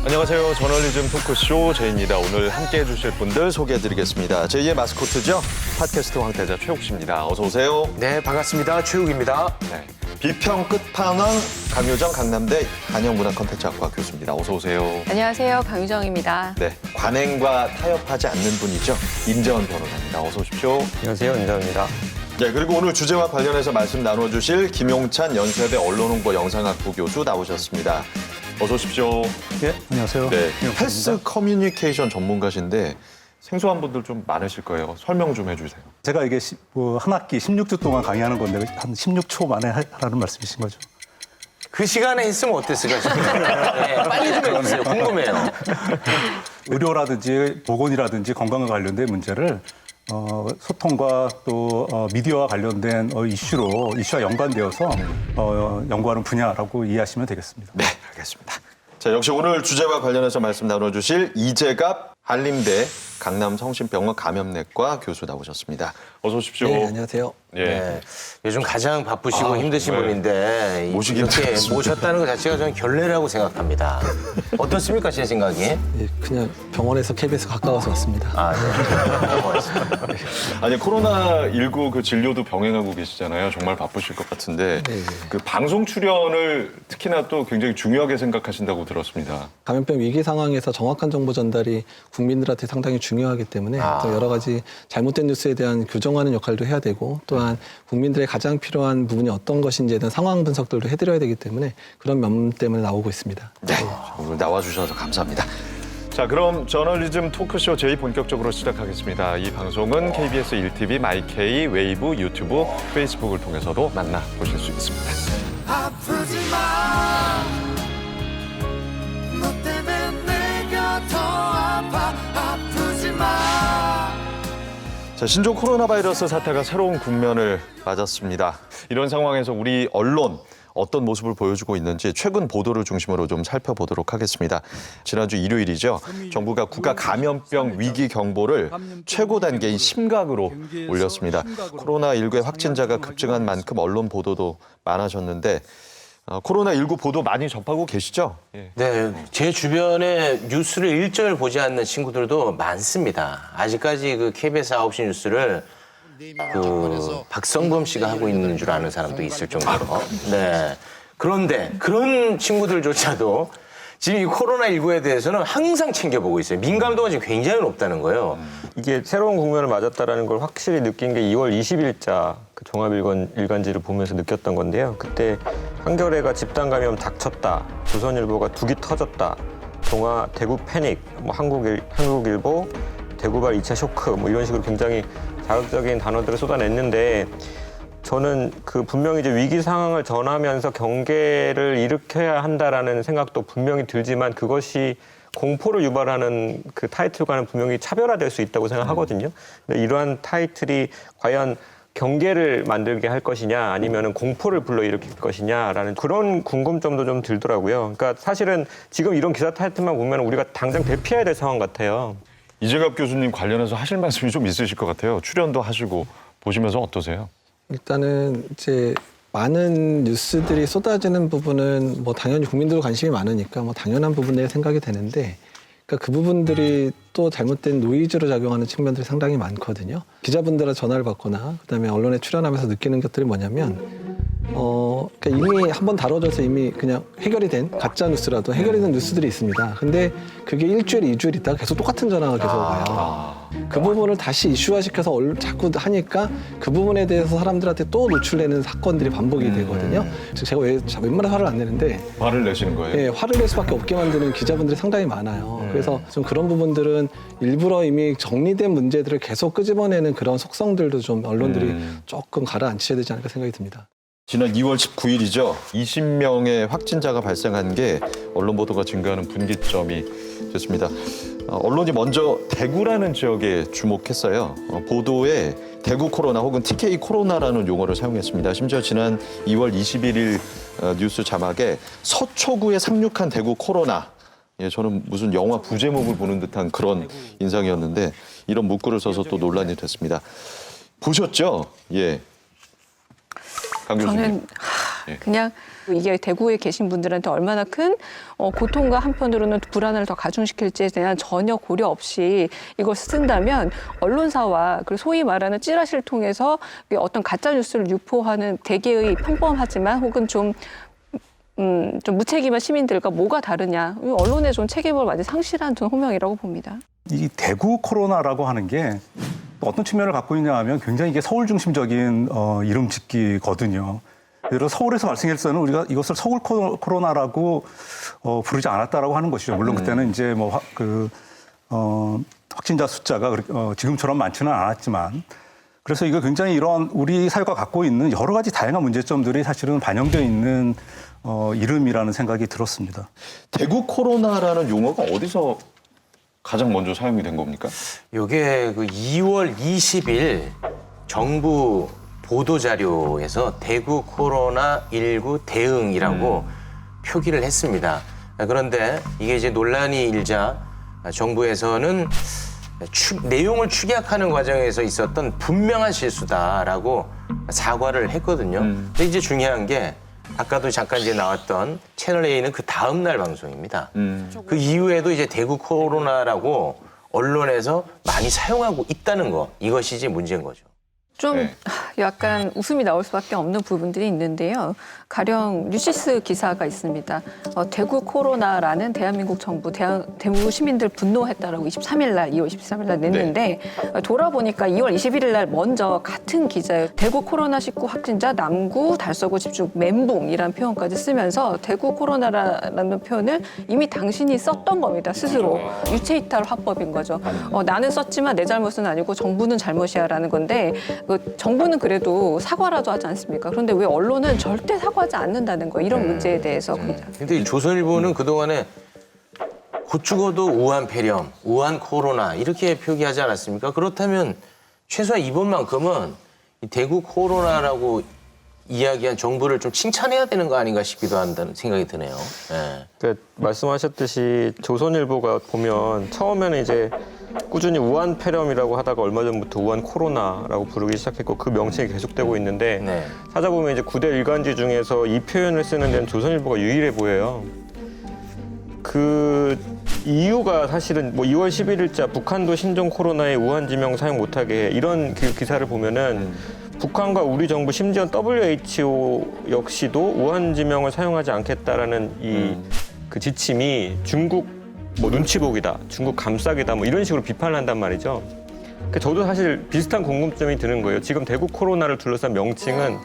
안녕하세요. 저널리즘 토크쇼 제이입니다. 오늘 함께해 주실 분들 소개해드리겠습니다. 제2의 마스코트죠. 팟캐스트 황태자 최욱 씨입니다. 어서 오세요. 네, 반갑습니다. 최욱입니다. 네. 비평 끝판왕 강유정 강남대 한영문화컨텐츠학과 교수입니다. 어서 오세요. 안녕하세요. 강유정입니다. 네, 관행과 타협하지 않는 분이죠. 임재원 변호사입니다. 어서 오십시오. 안녕하세요. 임재원입니다. 네, 그리고 오늘 주제와 관련해서 말씀 나눠주실 김용찬 연세대 언론홍보 영상학부 교수 나오셨습니다. 어서 오십시오. 네, 안녕하세요. 네, 패스 커뮤니케이션 전문가신데 생소한 분들 좀 많으실 거예요. 설명 좀 해주세요. 제가 이게 한 학기 16주 동안 강의하는 건데 한 16초 만에 하라는 말씀이신 거죠? 그 시간에 했으면 어땠을까 싶어요. 네, 빨리 좀 해주세요. 궁금해요. 의료라든지 보건이라든지 건강과 관련된 문제를 소통과 또 미디어와 관련된 이슈와 연관되어서 연구하는 분야라고 이해하시면 되겠습니다. 네, 알겠습니다. 자, 역시 오늘 주제와 관련해서 말씀 나눠주실 이재갑 한림대 강남성심병원 감염내과 교수 나오셨습니다. 어서 오십시오. 네, 안녕하세요. 예. 네, 요즘 가장 바쁘시고 힘드신 정말 분인데 모시기 이렇게 힘들었습니다. 모셨다는 것 자체가 저는 결례라고 생각합니다. 어떻습니까, 제 생각이? 예, 그냥 병원에서 KBS 가까워서 왔습니다. 아, 네. 고맙습니다. 아니, 코로나19 그 진료도 병행하고 계시잖아요. 정말 바쁘실 것 같은데 네. 그 방송 출연을 특히나 또 굉장히 중요하게 생각하신다고 들었습니다. 감염병 위기 상황에서 정확한 정보 전달이 국민들한테 상당히 중요하기 때문에 또 여러 가지 잘못된 뉴스에 대한 교정하는 역할도 해야 되고 또한 국민들의 가장 필요한 부분이 어떤 것인지에 대한 상황 분석들도 해드려야 되기 때문에 그런 면 때문에 나오고 있습니다. 네, 오늘 나와주셔서 감사합니다. 자, 그럼 저널리즘 토크쇼 제이 본격적으로 시작하겠습니다. 이 방송은 KBS 1TV, 마이케이, 웨이브, 유튜브, 페이스북을 통해서도 만나보실 수 있습니다. 아프지 마. 너 때문에 내가 더 아파. 아프지 마. 자, 신종 코로나 바이러스 사태가 새로운 국면을 맞았습니다. 이런 상황에서 우리 언론 어떤 모습을 보여주고 있는지 최근 보도를 중심으로 좀 살펴보도록 하겠습니다. 지난주 일요일이죠. 정부가 국가 감염병 위기 경보를 최고 단계인 심각으로 올렸습니다. 코로나19의 확진자가 급증한 만큼 언론 보도도 많아졌는데 코로나19 보도 많이 접하고 계시죠? 예. 네, 제 주변에 뉴스를 일절 보지 않는 친구들도 많습니다. 아직까지 그 KBS 9시 뉴스를 그 박성범 씨가 하고 있는 줄 아는 사람도 있을 정도로. 네. 그런데 그런 친구들조차도 지금 이 코로나19에 대해서는 항상 챙겨보고 있어요. 민감도가 지금 굉장히 높다는 거예요. 이게 새로운 국면을 맞았다는 걸 확실히 느낀 게 2월 20일자 그 종합일간지를 보면서 느꼈던 건데요. 그때 한겨레가 집단 감염 닥쳤다, 조선일보가 둑이 터졌다, 동아 대구 패닉, 뭐 한국일보 대구발 2차 쇼크 뭐 이런 식으로 굉장히 자극적인 단어들을 쏟아냈는데 저는 그 분명히 이제 위기 상황을 전하면서 경계를 일으켜야 한다라는 생각도 분명히 들지만 그것이 공포를 유발하는 그 타이틀과는 분명히 차별화될 수 있다고 생각하거든요. 근데 이러한 타이틀이 과연 경계를 만들게 할 것이냐 아니면은 공포를 불러일으킬 것이냐라는 그런 궁금점도 좀 들더라고요. 그러니까 사실은 지금 이런 기사 타이틀만 보면 우리가 당장 대피해야 될 상황 같아요. 이재갑 교수님 관련해서 하실 말씀이 좀 있으실 것 같아요. 출연도 하시고 보시면서 어떠세요? 일단은 이제 많은 뉴스들이 쏟아지는 부분은 뭐 당연히 국민들 관심이 많으니까 뭐 당연한 부분이라고 생각이 되는데 그러니까 그 부분들이 또 잘못된 노이즈로 작용하는 측면들이 상당히 많거든요. 기자분들과 전화를 받거나 그다음에 언론에 출연하면서 느끼는 것들이 뭐냐면 그러니까 이미 한번 다뤄져서 이미 그냥 해결이 된 가짜 뉴스라도 해결이 된 뉴스들이 있습니다. 근데 그게 일주일, 2주일 있다가 계속 똑같은 전화가 계속 와요. 그 부분을 다시 이슈화시켜서 자꾸 하니까 그 부분에 대해서 사람들한테 또 노출되는 사건들이 반복이 되거든요. 제가 웬만해서 화를 안 내는데 화를 내시는 거예요? 네, 화를 낼 수밖에 없게 만드는 기자분들이 상당히 많아요. 그래서 좀 그런 부분들은 일부러 이미 정리된 문제들을 계속 끄집어내는 그런 속성들도 좀 언론들이 조금 가라앉혀야 되지 않을까 생각이 듭니다. 지난 2월 19일이죠. 20명의 확진자가 발생한 게 언론 보도가 증가하는 분기점이 됐습니다. 언론이 먼저 대구라는 지역에 주목했어요. 보도에 대구 코로나 혹은 TK 코로나라는 용어를 사용했습니다. 심지어 지난 2월 21일 뉴스 자막에 서초구에 상륙한 대구 코로나 예, 저는 무슨 영화 부제목을 보는 듯한 그런 인상이었는데 이런 문구를 써서 또 논란이 됐습니다. 보셨죠? 예. 강 교수님. 저는 그냥 이게 대구에 계신 분들한테 얼마나 큰 고통과 한편으로는 불안을 더 가중시킬지에 대한 전혀 고려 없이 이걸 쓴다면 언론사와 그리고 소위 말하는 찌라시를 통해서 어떤 가짜 뉴스를 유포하는 대개의 평범하지만 혹은 좀 무책임한 시민들과 뭐가 다르냐. 언론의 좀 책임을 완전히 상실한 전 호명이라고 봅니다. 이 대구 코로나라고 하는 게 어떤 측면을 갖고 있냐 하면 굉장히 이게 서울 중심적인 이름 짓기거든요. 예를 들어 서울에서 발생했을 때는 우리가 이것을 서울 코로나라고 부르지 않았다라고 하는 것이죠. 물론 그때는 이제 뭐 확진자 숫자가 지금처럼 많지는 않았지만 그래서 이거 굉장히 이런 우리 사회가 갖고 있는 여러 가지 다양한 문제점들이 사실은 반영되어 있는 이름이라는 생각이 들었습니다. 대구 코로나라는 용어가 어디서 가장 먼저 사용이 된 겁니까? 이게 그 2월 20일 정부 보도자료에서 대구 코로나19 대응이라고 표기를 했습니다. 그런데 이게 이제 논란이 일자 정부에서는 내용을 축약하는 과정에서 있었던 분명한 실수다라고 사과를 했거든요. 근데 이제 중요한 게 아까도 잠깐 이제 나왔던 채널 A는 그 다음 날 방송입니다. 그 이후에도 이제 대구 코로나라고 언론에서 많이 사용하고 있다는 거, 이것이 이제 문제인 거죠. 좀 네. 약간 웃음이 나올 수밖에 없는 부분들이 있는데요. 가령 뉴시스 기사가 있습니다. 대구 코로나라는 대한민국 정부, 대구 시민들 분노했다라고 23일 날, 2월 23일 날 냈는데 돌아보니까 2월 21일 날 먼저 같은 기자에 대구 코로나19 확진자 남구 달서구 집중 멘붕이라는 표현까지 쓰면서 대구 코로나라는 표현을 이미 당신이 썼던 겁니다. 스스로. 유체이탈 화법인 거죠. 나는 썼지만 내 잘못은 아니고 정부는 잘못이야라는 건데 정부는 그래도 사과라도 하지 않습니까? 그런데 왜 언론은 절대 사과하지 않는다는 거예요. 이런 문제에 대해서. 근데 이 조선일보는 그동안에 곧 죽어도 우한 폐렴, 우한 코로나 이렇게 표기하지 않았습니까? 그렇다면 최소한 이번만큼은 이 대구 코로나라고 이야기한 정부를 좀 칭찬해야 되는 거 아닌가 싶기도 한다는 생각이 드네요. 네. 그러니까 말씀하셨듯이 조선일보가 보면 처음에는 이제 꾸준히 우한 폐렴이라고 하다가 얼마 전부터 우한 코로나라고 부르기 시작했고 그 명칭이 계속되고 있는데 네. 찾아보면 이제 9대 일간지 중에서 이 표현을 쓰는 데는 조선일보가 유일해 보여요. 그 이유가 사실은 뭐 2월 11일자 북한도 신종 코로나에 우한 지명 사용 못하게 해 이런 그 기사를 보면은 북한과 우리 정부 심지어 WHO 역시도 우한 지명을 사용하지 않겠다라는 이 그 지침이 중국 뭐 눈치 보기다, 중국 감싸기다 뭐 이런 식으로 비판을 한단 말이죠. 그러니까 저도 사실 비슷한 궁금점이 드는 거예요. 지금 대구 코로나를 둘러싼 명칭은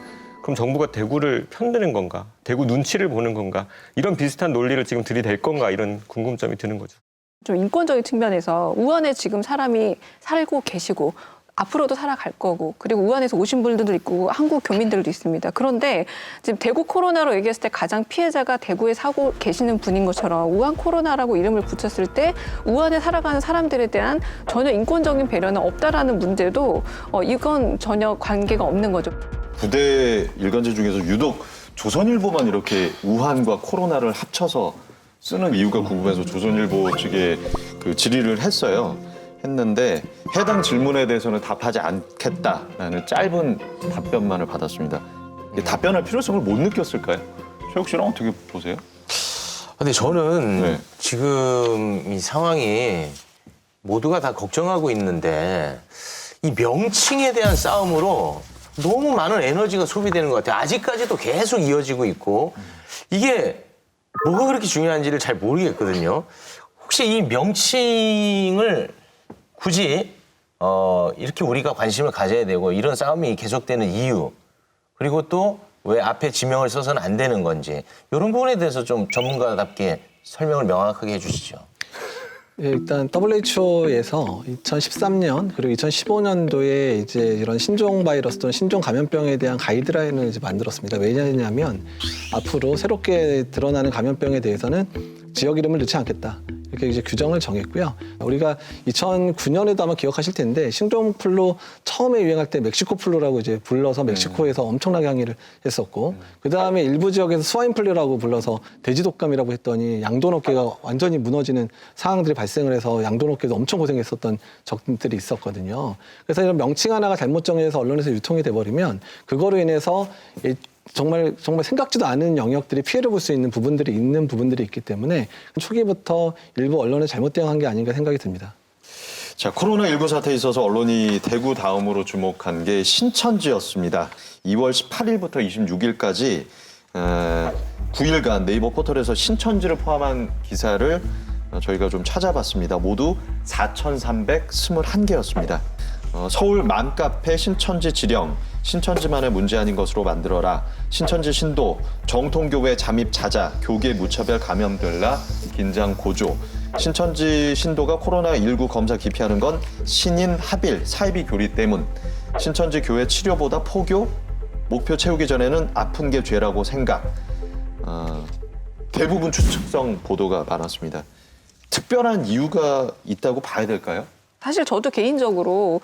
그럼 정부가 대구를 편드는 건가? 대구 눈치를 보는 건가? 이런 비슷한 논리를 지금 들이댈 건가? 이런 궁금점이 드는 거죠. 좀 인권적인 측면에서 우한에 지금 사람이 살고 계시고 앞으로도 살아갈 거고 그리고 우한에서 오신 분들도 있고 한국 교민들도 있습니다. 그런데 지금 대구 코로나로 얘기했을 때 가장 피해자가 대구에 사고 계시는 분인 것처럼 우한 코로나라고 이름을 붙였을 때 우한에 살아가는 사람들에 대한 전혀 인권적인 배려는 없다라는 문제도 이건 전혀 관계가 없는 거죠. 9대 일간지 중에서 유독 조선일보만 이렇게 우한과 코로나를 합쳐서 쓰는 이유가 궁금해서 조선일보 측에 그 질의를 했는데 해당 질문에 대해서는 답하지 않겠다라는 짧은 답변만을 받았습니다. 답변할 필요성을 못 느꼈을까요? 최욱 씨는 어떻게 보세요? 근데 저는 네. 지금 이 상황이 모두가 다 걱정하고 있는데 이 명칭에 대한 싸움으로 너무 많은 에너지가 소비되는 것 같아요. 아직까지도 계속 이어지고 있고 이게 뭐가 그렇게 중요한지를 잘 모르겠거든요. 혹시 이 명칭을 굳이 이렇게 우리가 관심을 가져야 되고 이런 싸움이 계속되는 이유 그리고 또 왜 앞에 지명을 써서는 안 되는 건지 이런 부분에 대해서 좀 전문가답게 설명을 명확하게 해주시죠. 예, 일단 WHO에서 2013년 그리고 2015년도에 이제 이런 신종 바이러스 또는 신종 감염병에 대한 가이드라인을 이제 만들었습니다. 왜냐하면 앞으로 새롭게 드러나는 감염병에 대해서는 지역 이름을 넣지 않겠다. 이렇게 이제 규정을 정했고요. 우리가 2009년에도 아마 기억하실 텐데 신종플루 처음에 유행할 때 멕시코 플루라고 이제 불러서 멕시코에서 엄청나게 항의를 했었고 그 다음에 일부 지역에서 스와인플루라고 불러서 돼지독감이라고 했더니 양돈업계가 완전히 무너지는 상황들이 발생을 해서 양돈업계도 엄청 고생했었던 적들이 있었거든요. 그래서 이런 명칭 하나가 잘못 정해서 언론에서 유통이 돼버리면 그거로 인해서 정말 생각지도 않은 영역들이 피해를 볼 수 있는 부분들이 있기 때문에 초기부터 일부 언론을 잘못 대응한 게 아닌가 생각이 듭니다. 자, 코로나19 사태에 있어서 언론이 대구 다음으로 주목한 게 신천지였습니다. 2월 18일부터 26일까지 9일간 네이버 포털에서 신천지를 포함한 기사를 저희가 좀 찾아봤습니다. 모두 4,321개였습니다. 서울 맘카페 신천지 지령, 신천지만의 문제 아닌 것으로 만들어라, 신천지 신도, 정통교회 잠입 자자, 교계 무차별 감염될라, 긴장 고조, 신천지 신도가 코로나19 검사 기피하는 건 신인 합일, 사이비 교리 때문, 신천지 교회 치료보다 포교, 목표 채우기 전에는 아픈 게 죄라고 생각. 대부분 추측성 보도가 많았습니다. 특별한 이유가 있다고 봐야 될까요? 사실 저도 개인적으로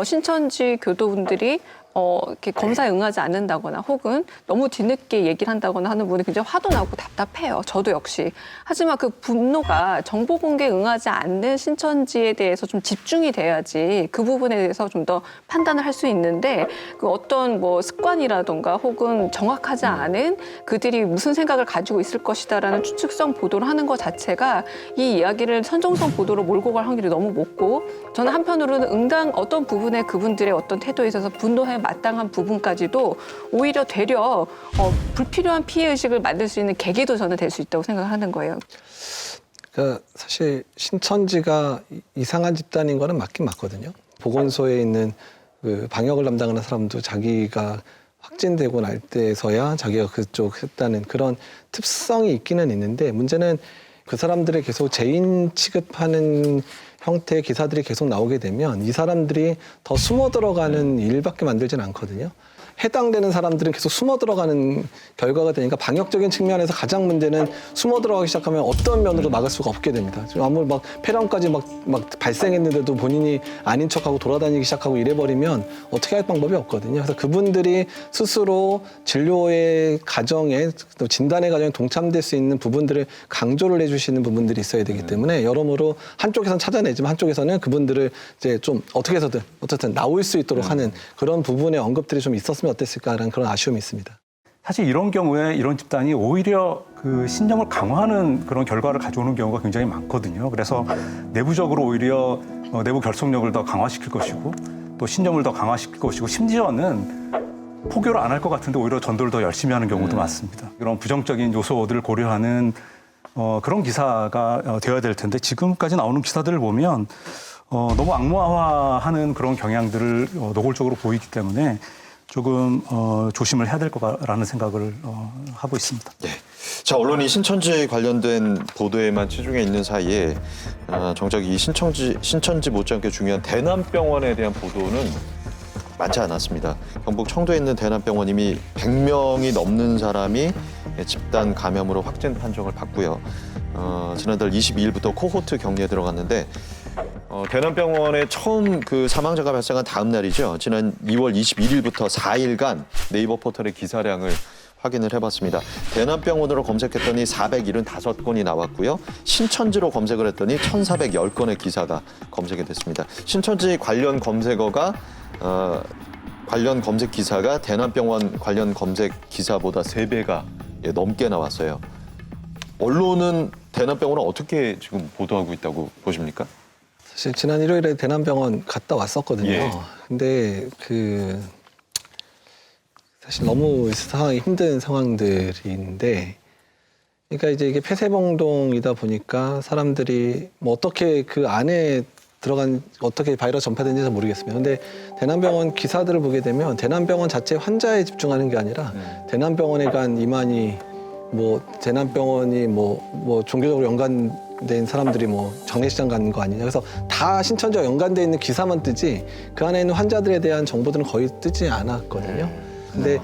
신천지 교도분들이 이렇게 검사에 응하지 않는다거나 혹은 너무 뒤늦게 얘기를 한다거나 하는 분이 굉장히 화도 나고 답답해요. 저도 역시. 하지만 그 분노가 정보 공개에 응하지 않는 신천지에 대해서 좀 집중이 돼야지 그 부분에 대해서 좀 더 판단을 할 수 있는데 그 어떤 뭐 습관이라던가 혹은 정확하지 않은 그들이 무슨 생각을 가지고 있을 것이다라는 추측성 보도를 하는 것 자체가 이 이야기를 선정성 보도로 몰고 갈 확률이 너무 높고 저는 한편으로는 어떤 부분에 그분들의 어떤 태도에 있어서 분노에 마땅한 부분까지도 오히려 되려 불필요한 피해의식을 만들 수 있는 계기도 저는 될 수 있다고 생각하는 거예요. 그러니까 사실 신천지가 이상한 집단인 거는 맞긴 맞거든요. 보건소에 있는 그 방역을 담당하는 사람도 자기가 확진되고 날 때서야 자기가 그쪽 했다는 그런 특성이 있기는 있는데 문제는 그 사람들의 계속 죄인 취급하는 형태의 기사들이 계속 나오게 되면 이 사람들이 더 숨어 들어가는 일밖에 만들지는 않거든요. 해당되는 사람들은 계속 숨어 들어가는 결과가 되니까 방역적인 측면에서 가장 문제는 숨어 들어가기 시작하면 어떤 면으로 막을 수가 없게 됩니다. 지금 아무리 막 폐렴까지 막 발생했는데도 본인이 아닌 척하고 돌아다니기 시작하고 이래버리면 어떻게 할 방법이 없거든요. 그래서 그분들이 스스로 진료의 과정에 또 진단의 과정에 동참될 수 있는 부분들을 강조를 해주시는 부분들이 있어야 되기 때문에 여러모로 한쪽에서는 찾아내지만 한쪽에서는 그분들을 이제 좀 어떻게 해서든 어쨌든 나올 수 있도록 하는 그런 부분의 언급들이 좀 있었으면 어땠을까라는 그런 아쉬움이 있습니다. 사실 이런 경우에 이런 집단이 오히려 그 신념을 강화하는 그런 결과를 가져오는 경우가 굉장히 많거든요. 그래서 내부적으로 오히려 내부 결속력을 더 강화시킬 것이고 또 신념을 더 강화시킬 것이고 심지어는 포교를 안 할 것 같은데 오히려 전도를 더 열심히 하는 경우도 많습니다. 이런 부정적인 요소들을 고려하는 그런 기사가 되어야 될 텐데 지금까지 나오는 기사들을 보면 너무 악마화하는 그런 경향들을 노골적으로 보이기 때문에 조금 조심을 해야 될 거라는 생각을 하고 있습니다. 네. 자, 언론이 신천지 관련된 보도에만 치중해 있는 사이에 정작 이 신천지 못지않게 중요한 대남병원에 대한 보도는 많지 않았습니다. 경북 청도에 있는 대남병원 이미 100명이 넘는 사람이 집단 감염으로 확진 판정을 받고요. 지난달 22일부터 코호트 격리에 들어갔는데 대남병원에 처음 그 사망자가 발생한 다음 날이죠. 지난 2월 21일부터 4일간 네이버 포털의 기사량을 확인을 해봤습니다. 대남병원으로 검색했더니 475건이 나왔고요. 신천지로 검색을 했더니 1,410건의 기사가 검색이 됐습니다. 신천지 관련 검색어가 관련 검색 기사가 대남병원 관련 검색 기사보다 3배가 넘게 나왔어요. 언론은 대남병원을 어떻게 지금 보도하고 있다고 보십니까? 사실 지난 일요일에 대남병원 갔다 왔었거든요. 예. 근데 사실 너무 상황이 힘든 상황들인데, 그러니까 이제 이게 폐쇄봉동이다 보니까 사람들이 뭐 어떻게 그 안에 어떻게 바이러스 전파되는지 모르겠습니다. 근데 대남병원 기사들을 보게 되면 대남병원 자체 환자에 집중하는 게 아니라 대남병원에 간 이만희 대남병원이 종교적으로 연관된 사람들이 장례식장 가는 거 아니냐. 그래서 다 신천지와 연관돼 있는 기사만 뜨지 그 안에 있는 환자들에 대한 정보들은 거의 뜨지 않았거든요. 근데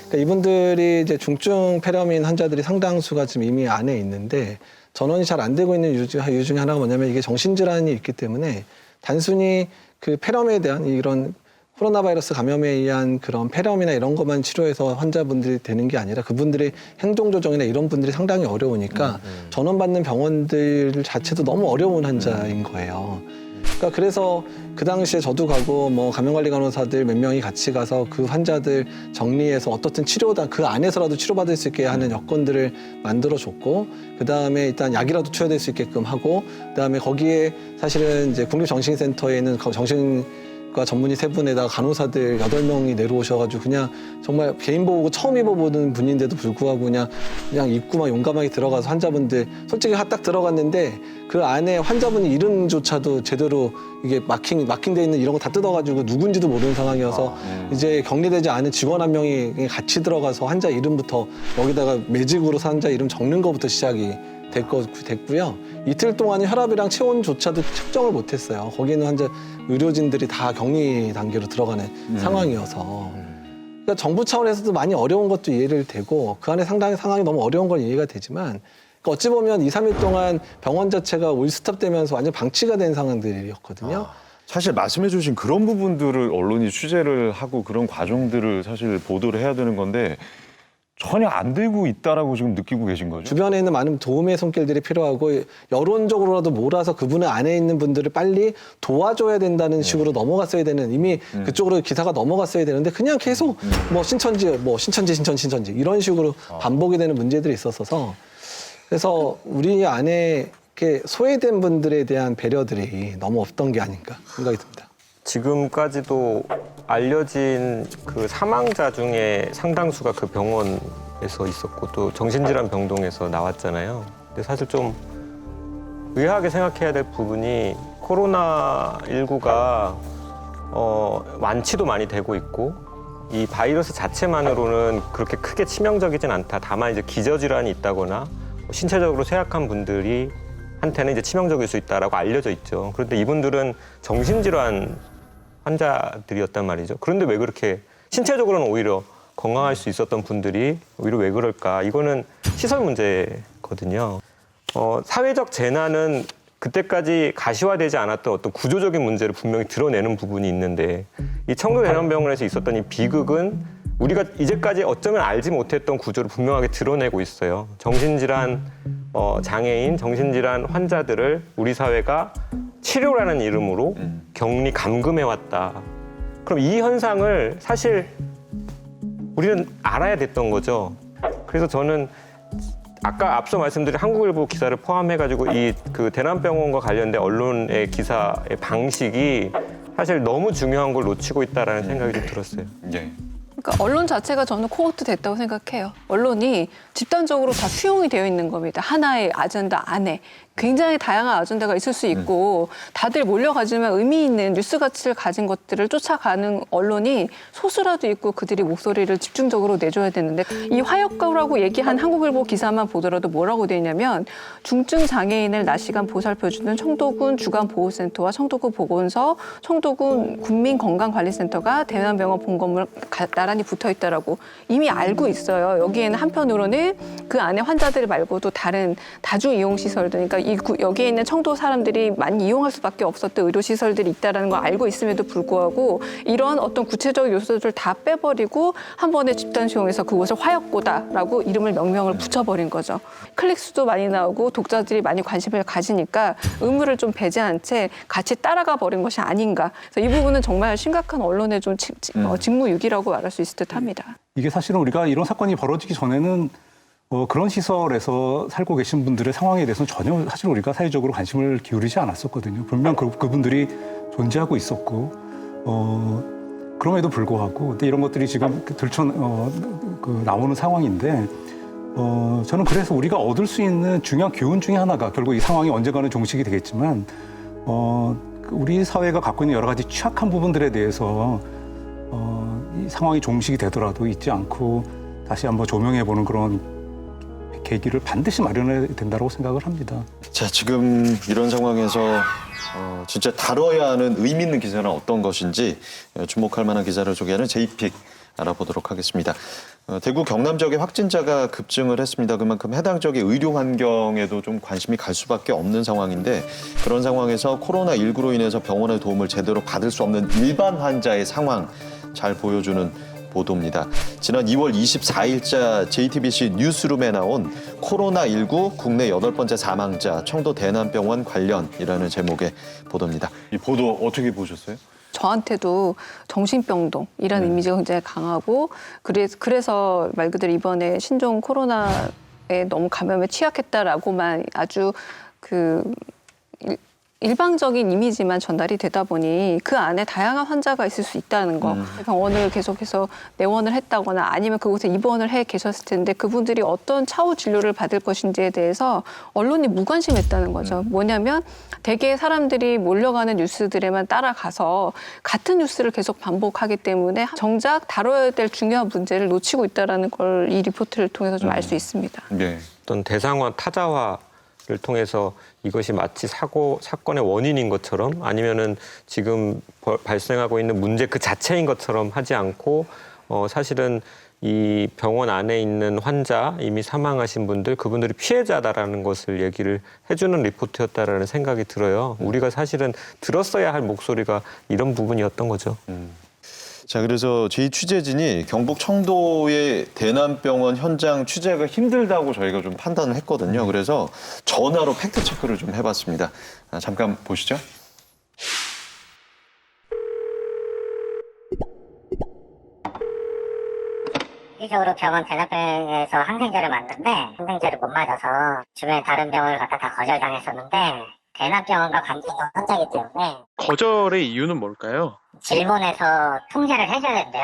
그러니까 이분들이 이제 중증 폐렴인 환자들이 상당수가 지금 이미 안에 있는데 전원이 잘 안 되고 있는 이유 중에 하나가 뭐냐면 이게 정신질환이 있기 때문에 단순히 그 폐렴에 대한 이런 코로나 바이러스 감염에 의한 그런 폐렴이나 이런 것만 치료해서 환자분들이 되는 게 아니라 그분들의 행동 조정이나 이런 분들이 상당히 어려우니까 전원받는 병원들 자체도 너무 어려운 환자인 거예요. 그러니까 그래서 그 당시에 저도 가고 뭐 감염관리 간호사들 몇 명이 같이 가서 그 환자들 정리해서 어떻든 치료다 그 안에서라도 치료받을 수 있게 하는 여건들을 만들어줬고 그 다음에 일단 약이라도 투여될 수 있게끔 하고 그 다음에 거기에 사실은 이제 국립정신센터에는 정신과 전문의 3분에다가 간호사들 8명이 내려오셔가지고 그냥 정말 개인 보호고 처음 입어보는 분인데도 불구하고 그냥 입구만 용감하게 들어가서 환자분들 솔직히 딱 들어갔는데 그 안에 환자분이 이름조차도 제대로 이게 마킹돼 있는 이런 거 다 뜯어가지고 누군지도 모르는 상황이어서 이제 격리되지 않은 직원 한 명이 같이 들어가서 환자 이름부터 여기다가 매직으로 환자 이름 적는 것부터 시작이 됐고요. 이틀 동안은 혈압이랑 체온조차도 측정을 못했어요. 거기는 환자 의료진들이 다 격리 단계로 들어가는 상황이어서. 그러니까 정부 차원에서도 많이 어려운 것도 이해를 되고 그 안에 상황이 너무 어려운 건 이해가 되지만 그러니까 어찌 보면 2, 3일 동안 병원 자체가 올스톱되면서 완전 방치가 된 상황들이었거든요. 사실 말씀해 주신 그런 부분들을 언론이 취재를 하고 그런 과정들을 사실 보도를 해야 되는 건데 전혀 안 되고 있다라고 지금 느끼고 계신 거죠? 주변에 있는 많은 도움의 손길들이 필요하고 여론적으로라도 몰아서 그분의 안에 있는 분들을 빨리 도와줘야 된다는 식으로 넘어갔어야 되는 이미 그쪽으로 기사가 넘어갔어야 되는데 그냥 계속 뭐 신천지 이런 식으로 반복이 되는 문제들이 있었어서 그래서 우리 안에 이렇게 소외된 분들에 대한 배려들이 너무 없던 게 아닌가 생각이 듭니다. 지금까지도 알려진 그 사망자 중에 상당수가 그 병원에서 있었고 또 정신질환 병동에서 나왔잖아요. 근데 사실 좀 의아하게 생각해야 될 부분이 코로나19가 완치도 많이 되고 있고 이 바이러스 자체만으로는 그렇게 크게 치명적이진 않다. 다만 이제 기저질환이 있다거나 신체적으로 쇠약한 분들이 한테는 이제 치명적일 수 있다라고 알려져 있죠. 그런데 이분들은 정신질환 환자들이었단 말이죠. 그런데 왜 그렇게 신체적으로는 오히려 건강할 수 있었던 분들이 오히려 왜 그럴까? 이거는 시설 문제거든요. 사회적 재난은 그때까지 가시화되지 않았던 어떤 구조적인 문제를 분명히 드러내는 부분이 있는데 이 청도대남병원에서 있었던 이 비극은 우리가 이제까지 어쩌면 알지 못했던 구조를 분명하게 드러내고 있어요. 정신질환 장애인, 정신질환 환자들을 우리 사회가 치료라는 이름으로 격리 감금해왔다. 그럼 이 현상을 사실 우리는 알아야 됐던 거죠. 그래서 저는 아까 앞서 말씀드린 한국일보 기사를 포함해가지고 이 그 대남병원과 관련된 언론의 기사의 방식이 사실 너무 중요한 걸 놓치고 있다라는 생각이 좀 들었어요. 네. 그러니까 언론 자체가 저는 코호트 됐다고 생각해요. 언론이 집단적으로 다 수용이 되어 있는 겁니다. 하나의 아젠다 안에. 굉장히 다양한 아젠다가 있을 수 있고 다들 몰려가지만 의미 있는 뉴스 가치를 가진 것들을 쫓아가는 언론이 소수라도 있고 그들이 목소리를 집중적으로 내줘야 되는데 이 화역가라고 얘기한 한국일보 기사만 보더라도 뭐라고 돼 있냐면 중증 장애인을 낮 시간 보살펴주는 청도군 주간보호센터와 청도군 보건소, 청도군 국민건강관리센터가 대남병원 본건물 나란히 붙어있다라고 이미 알고 있어요. 여기에는 한편으로는 그 안에 환자들 말고도 다른 다중 이용 시설들, 그러니까 여기에 있는 청도 사람들이 많이 이용할 수밖에 없었던 의료시설들이 있다는 걸 알고 있음에도 불구하고 이런 어떤 구체적 요소들을 다 빼버리고 한 번에 집단 수용해서 그곳을 화역고다라고 명명을 붙여버린 거죠. 클릭수도 많이 나오고 독자들이 많이 관심을 가지니까 의무를 좀 배제한 채 같이 따라가 버린 것이 아닌가. 그래서 이 부분은 정말 심각한 언론의 좀 직무유기라고 말할 수 있을 듯합니다. 이게 사실은 우리가 이런 사건이 벌어지기 전에는 그런 시설에서 살고 계신 분들의 상황에 대해서는 전혀 사실 우리가 사회적으로 관심을 기울이지 않았었거든요. 분명 그분들이 존재하고 있었고 그럼에도 불구하고 근데 이런 것들이 지금 나오는 상황인데 저는 그래서 우리가 얻을 수 있는 중요한 교훈 중에 하나가 결국 이 상황이 언젠가는 종식이 되겠지만 우리 사회가 갖고 있는 여러 가지 취약한 부분들에 대해서 이 상황이 종식이 되더라도 잊지 않고 다시 한번 조명해보는 그런 계기를 반드시 마련해야 된다고 생각을 합니다. 자, 지금 이런 상황에서 진짜 다뤄야 하는 의미 있는 기사는 어떤 것인지 주목할 만한 기사를 소개하는 JPIC 알아보도록 하겠습니다. 대구 경남 지역의 확진자가 급증을 했습니다. 그만큼 해당 지역의 의료 환경에도 좀 관심이 갈 수밖에 없는 상황인데 그런 상황에서 코로나19로 인해서 병원의 도움을 제대로 받을 수 없는 일반 환자의 상황 잘 보여주는 보도입니다. 지난 2월 24일자 JTBC 뉴스룸에 나온 코로나19 국내 8번째 사망자 청도 대남병원 관련이라는 제목의 보도입니다. 이 보도 어떻게 보셨어요? 저한테도 정신병동이라는 이미지가 굉장히 강하고 그래서 말 그대로 이번에 신종 코로나에 너무 감염에 취약했다라고만 아주 일방적인 이미지만 전달이 되다 보니 그 안에 다양한 환자가 있을 수 있다는 거. 병원을 계속해서 내원을 했다거나 아니면 그곳에 입원을 해 계셨을 텐데 그분들이 어떤 차후 진료를 받을 것인지에 대해서 언론이 무관심했다는 거죠. 뭐냐면 대개 사람들이 몰려가는 뉴스들에만 따라가서 같은 뉴스를 계속 반복하기 때문에 정작 다뤄야 될 중요한 문제를 놓치고 있다는 걸 이 리포트를 통해서 좀 알 수 있습니다. 네. 어떤 대상화, 타자화를 통해서 이것이 마치 사건의 원인인 것처럼 아니면은 지금 발생하고 있는 문제 그 자체인 것처럼 하지 않고 사실은 이 병원 안에 있는 환자, 이미 사망하신 분들, 그분들이 피해자다라는 것을 얘기를 해주는 리포트였다라는 생각이 들어요. 우리가 사실은 들었어야 할 목소리가 이런 부분이었던 거죠. 자, 그래서 저희 취재진이 경북 청도의 대남병원 현장 취재가 힘들다고 저희가 좀 판단을 했거든요. 그래서 전화로 팩트 체크를 좀 해봤습니다. 잠깐 보시죠. 실질적으로 병원 대납병원에서 항생제를 맞는데 항생제를 못 맞아서 주변에 다른 병원을 갖다 다 거절당했었는데 대납병원과 관계가 혼자기 때문에 거절의 이유는 뭘까요? 질문에서 통제를 해줘야 된대요.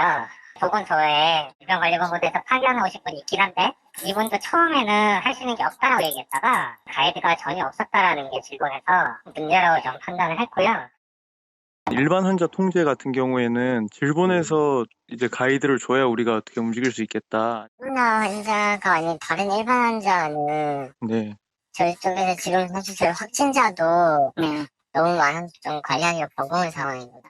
보건소에 질병관리본부에서 파견하고 분 있긴 한데 이분도 처음에는 할 수 있는 게 없다라고 얘기했다가 가이드가 전혀 없었다라는 게 질본에서 문제라고 좀 판단을 했고요. 일반 환자 통제 같은 경우에는 질본에서 이제 가이드를 줘야 우리가 어떻게 움직일 수 있겠다. 코로나 환자가 아닌 다른 일반 환자는 네. 저희 쪽에서 지금 사실 저희 확진자도 너무 많아서 좀 관리하기가 버거운 상황입니다.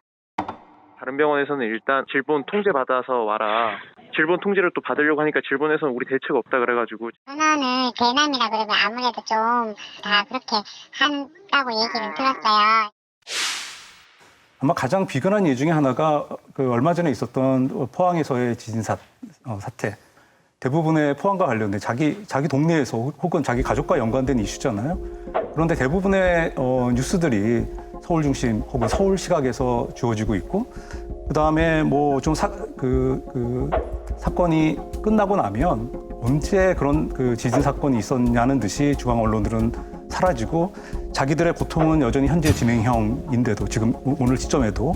다른 병원에서는 일단 질본 통제 받아서 와라. 질본 통제를 또 받으려고 하니까 질본에서는 우리 대책 없다 그래가지고. 하나는 대남이라 그러면 아무래도 좀 다 그렇게 한다고 얘기를 들었어요. 아마 가장 비근한 예 중에 하나가 얼마 전에 있었던 포항에서의 지진 사태. 대부분의 포항과 관련된 자기 동네에서 혹은 자기 가족과 연관된 이슈잖아요. 그런데 대부분의 뉴스들이 서울 중심 혹은 서울 시각에서 주어지고 있고, 그 다음에 뭐 좀 사건이 끝나고 나면 언제 그런 지진 사건이 있었냐는 듯이 중앙 언론들은 사라지고 자기들의 고통은 여전히 현재 진행형인데도 지금 오늘 시점에도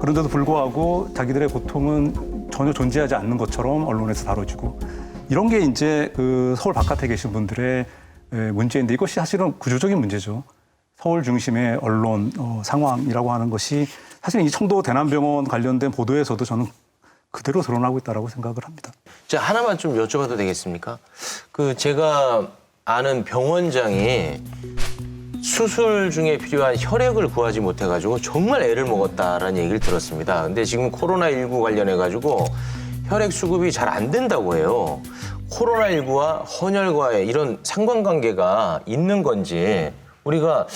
그런데도 불구하고 자기들의 고통은 전혀 존재하지 않는 것처럼 언론에서 다뤄지고 이런 게 이제 서울 바깥에 계신 분들의 문제인데 이것이 사실은 구조적인 문제죠. 서울 중심의 언론 상황이라고 하는 것이 사실 이 청도 대남병원 관련된 보도에서도 저는 그대로 드러나고 있다고 생각을 합니다. 자, 하나만 좀 여쭤봐도 되겠습니까? 제가 아는 병원장이 수술 중에 필요한 혈액을 구하지 못해가지고 정말 애를 먹었다라는 얘기를 들었습니다. 근데 지금 코로나19 관련해가지고 혈액 수급이 잘 안 된다고 해요. 코로나19와 헌혈과의 이런 상관관계가 있는 건지 우리가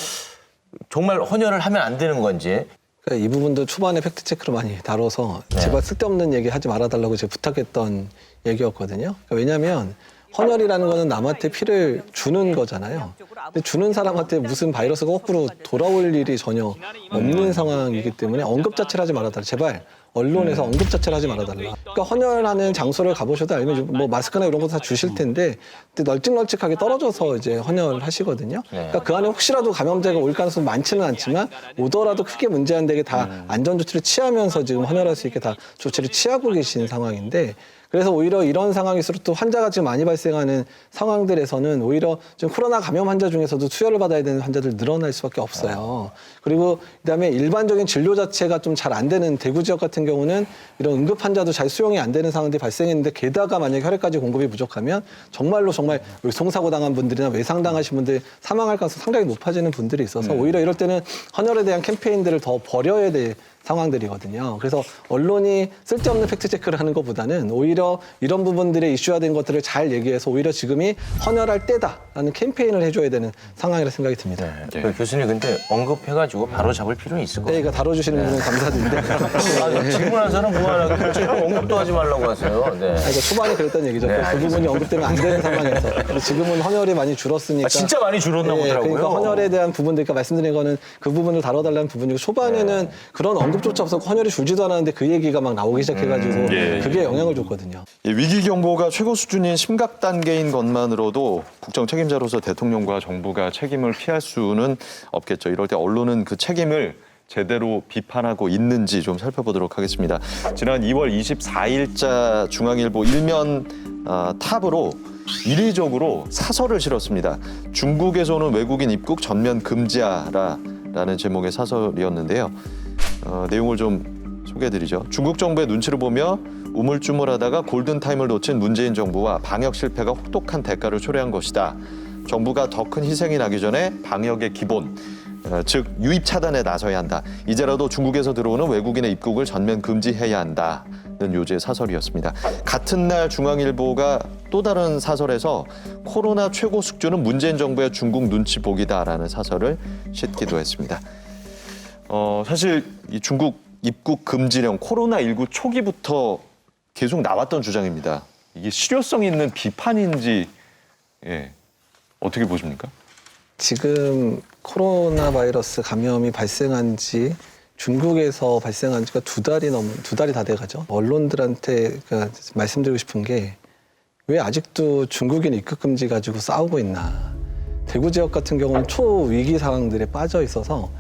정말 헌혈을 하면 안 되는 건지. 그러니까 이 부분도 초반에 팩트체크로 많이 다뤄서 네. 제발 쓸데없는 얘기 하지 말아달라고 제가 부탁했던 얘기였거든요. 그러니까 왜냐하면 헌혈이라는 거는 남한테 피를 주는 거잖아요. 근데 주는 사람한테 무슨 바이러스가 거꾸로 돌아올 일이 전혀 없는 상황이기 때문에 언급 자체를 하지 말아달라. 제발 언론에서 언급 자체를 하지 말아달라. 그러니까 헌혈하는 장소를 가보셔도 알면 뭐 마스크나 이런 거 다 주실 텐데 널찍널찍하게 떨어져서 이제 헌혈을 하시거든요. 그러니까 그 안에 혹시라도 감염자가 올 가능성이 많지는 않지만 오더라도 크게 문제 안 되게 다 안전 조치를 취하면서 지금 헌혈할 수 있게 다 조치를 취하고 계신 상황인데 그래서 오히려 이런 상황일수록 또 환자가 지금 많이 발생하는 상황들에서는 오히려 지금 코로나 감염 환자 중에서도 수혈을 받아야 되는 환자들 늘어날 수밖에 없어요. 그리고 그다음에 일반적인 진료 자체가 좀 잘 안 되는 대구 지역 같은 경우는 이런 응급 환자도 잘 수용이 안 되는 상황들이 발생했는데 게다가 만약에 혈액까지 공급이 부족하면 정말로 정말 교통사고 당한 분들이나 외상 당하신 분들 사망할 가능성이 상당히 높아지는 분들이 있어서 오히려 이럴 때는 헌혈에 대한 캠페인들을 더 벌여야 될 상황들이거든요. 그래서 언론이 쓸데없는 팩트체크를 하는 것보다는 오히려 이런 부분들의 이슈화된 것들을 잘 얘기해서 오히려 지금이 헌혈할 때다라는 캠페인을 해줘야 되는 상황이라 생각이 듭니다. 네. 그 교수님 근데 언급해가지고 바로 잡을 필요는 있을 것 네, 같아요. 그러니까 다뤄주시는 분은 감사드린데. 질문한 사람 무한하게 형 언급도 하지 말라고 하세요. 네. 그러니까 초반에 그랬던 얘기죠. 네, 그 부분이 언급되면 안 되는 상황에서. 근데 지금은 헌혈이 많이 줄었으니까. 아, 진짜 많이 줄었나 보더라고요. 그러니까 헌혈에 대한 부분들, 그러니까 말씀드린 거는 그 부분을 다뤄달라는 부분이고 초반에는 그런 언급조차 없었고 헌혈이 줄지도 않았는데 그 얘기가 막 나오기 시작해가지고 그게 영향을 줬거든요. 위기 경보가 최고 수준인 심각 단계인 것만으로도 국정 책임자로서 대통령과 정부가 책임을 피할 수는 없겠죠. 이럴 때 언론은 그 책임을 제대로 비판하고 있는지 좀 살펴보도록 하겠습니다. 지난 2월 24일자 중앙일보 일면 탑으로 이례적으로 사설을 실었습니다. 중국에서 오는 외국인 입국 전면 금지하라라는 제목의 사설이었는데요. 내용을 좀 소개해드리죠. 중국 정부의 눈치를 보며 우물쭈물하다가 골든타임을 놓친 문재인 정부와 방역 실패가 혹독한 대가를 초래한 것이다. 정부가 더 큰 희생이 나기 전에 방역의 기본, 즉 유입 차단에 나서야 한다. 이제라도 중국에서 들어오는 외국인의 입국을 전면 금지해야 한다는 요지의 사설이었습니다. 같은 날 중앙일보가 또 다른 사설에서 코로나 최고 숙주는 문재인 정부의 중국 눈치 보기다라는 사설을 싣기도 했습니다. 사실 이 중국 입국 금지령 코로나19 초기부터 계속 나왔던 주장입니다. 이게 실효성 있는 비판인지 어떻게 보십니까? 지금 코로나 바이러스 감염이 발생한 지 중국에서 발생한 지가 두 달이 다 돼가죠. 언론들한테 말씀드리고 싶은 게 왜 아직도 중국인 입국 금지 가지고 싸우고 있나. 대구 지역 같은 경우는 초위기 상황들에 빠져 있어서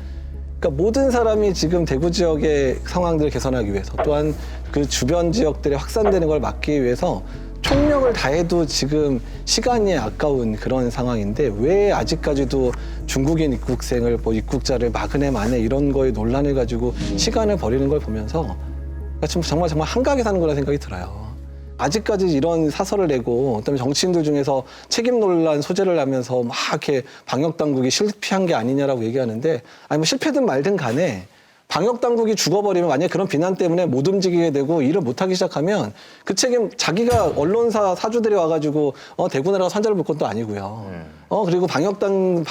그러니까 모든 사람이 지금 대구 지역의 상황들을 개선하기 위해서 또한 그 주변 지역들에 확산되는 걸 막기 위해서 총력을 다해도 지금 시간이 아까운 그런 상황인데 왜 아직까지도 중국인 입국생을 입국자를 막으네 마네 이런 거에 논란을 가지고 시간을 버리는 걸 보면서 지금 정말 한각에 사는 거라 생각이 들어요. 아직까지 이런 사설을 내고 그다음에 정치인들 중에서 책임 논란 소재를 하면서 막 이렇게 방역 당국이 실패한 게 아니냐라고 얘기하는데 아니 뭐 실패든 말든 간에 방역 당국이 죽어버리면 만약에 그런 비난 때문에 못 움직이게 되고 일을 못하기 시작하면 그 책임 자기가 언론사 사주들이 와가지고 대구 나라가 산자를 볼 것도 아니고요. 그리고 방역하는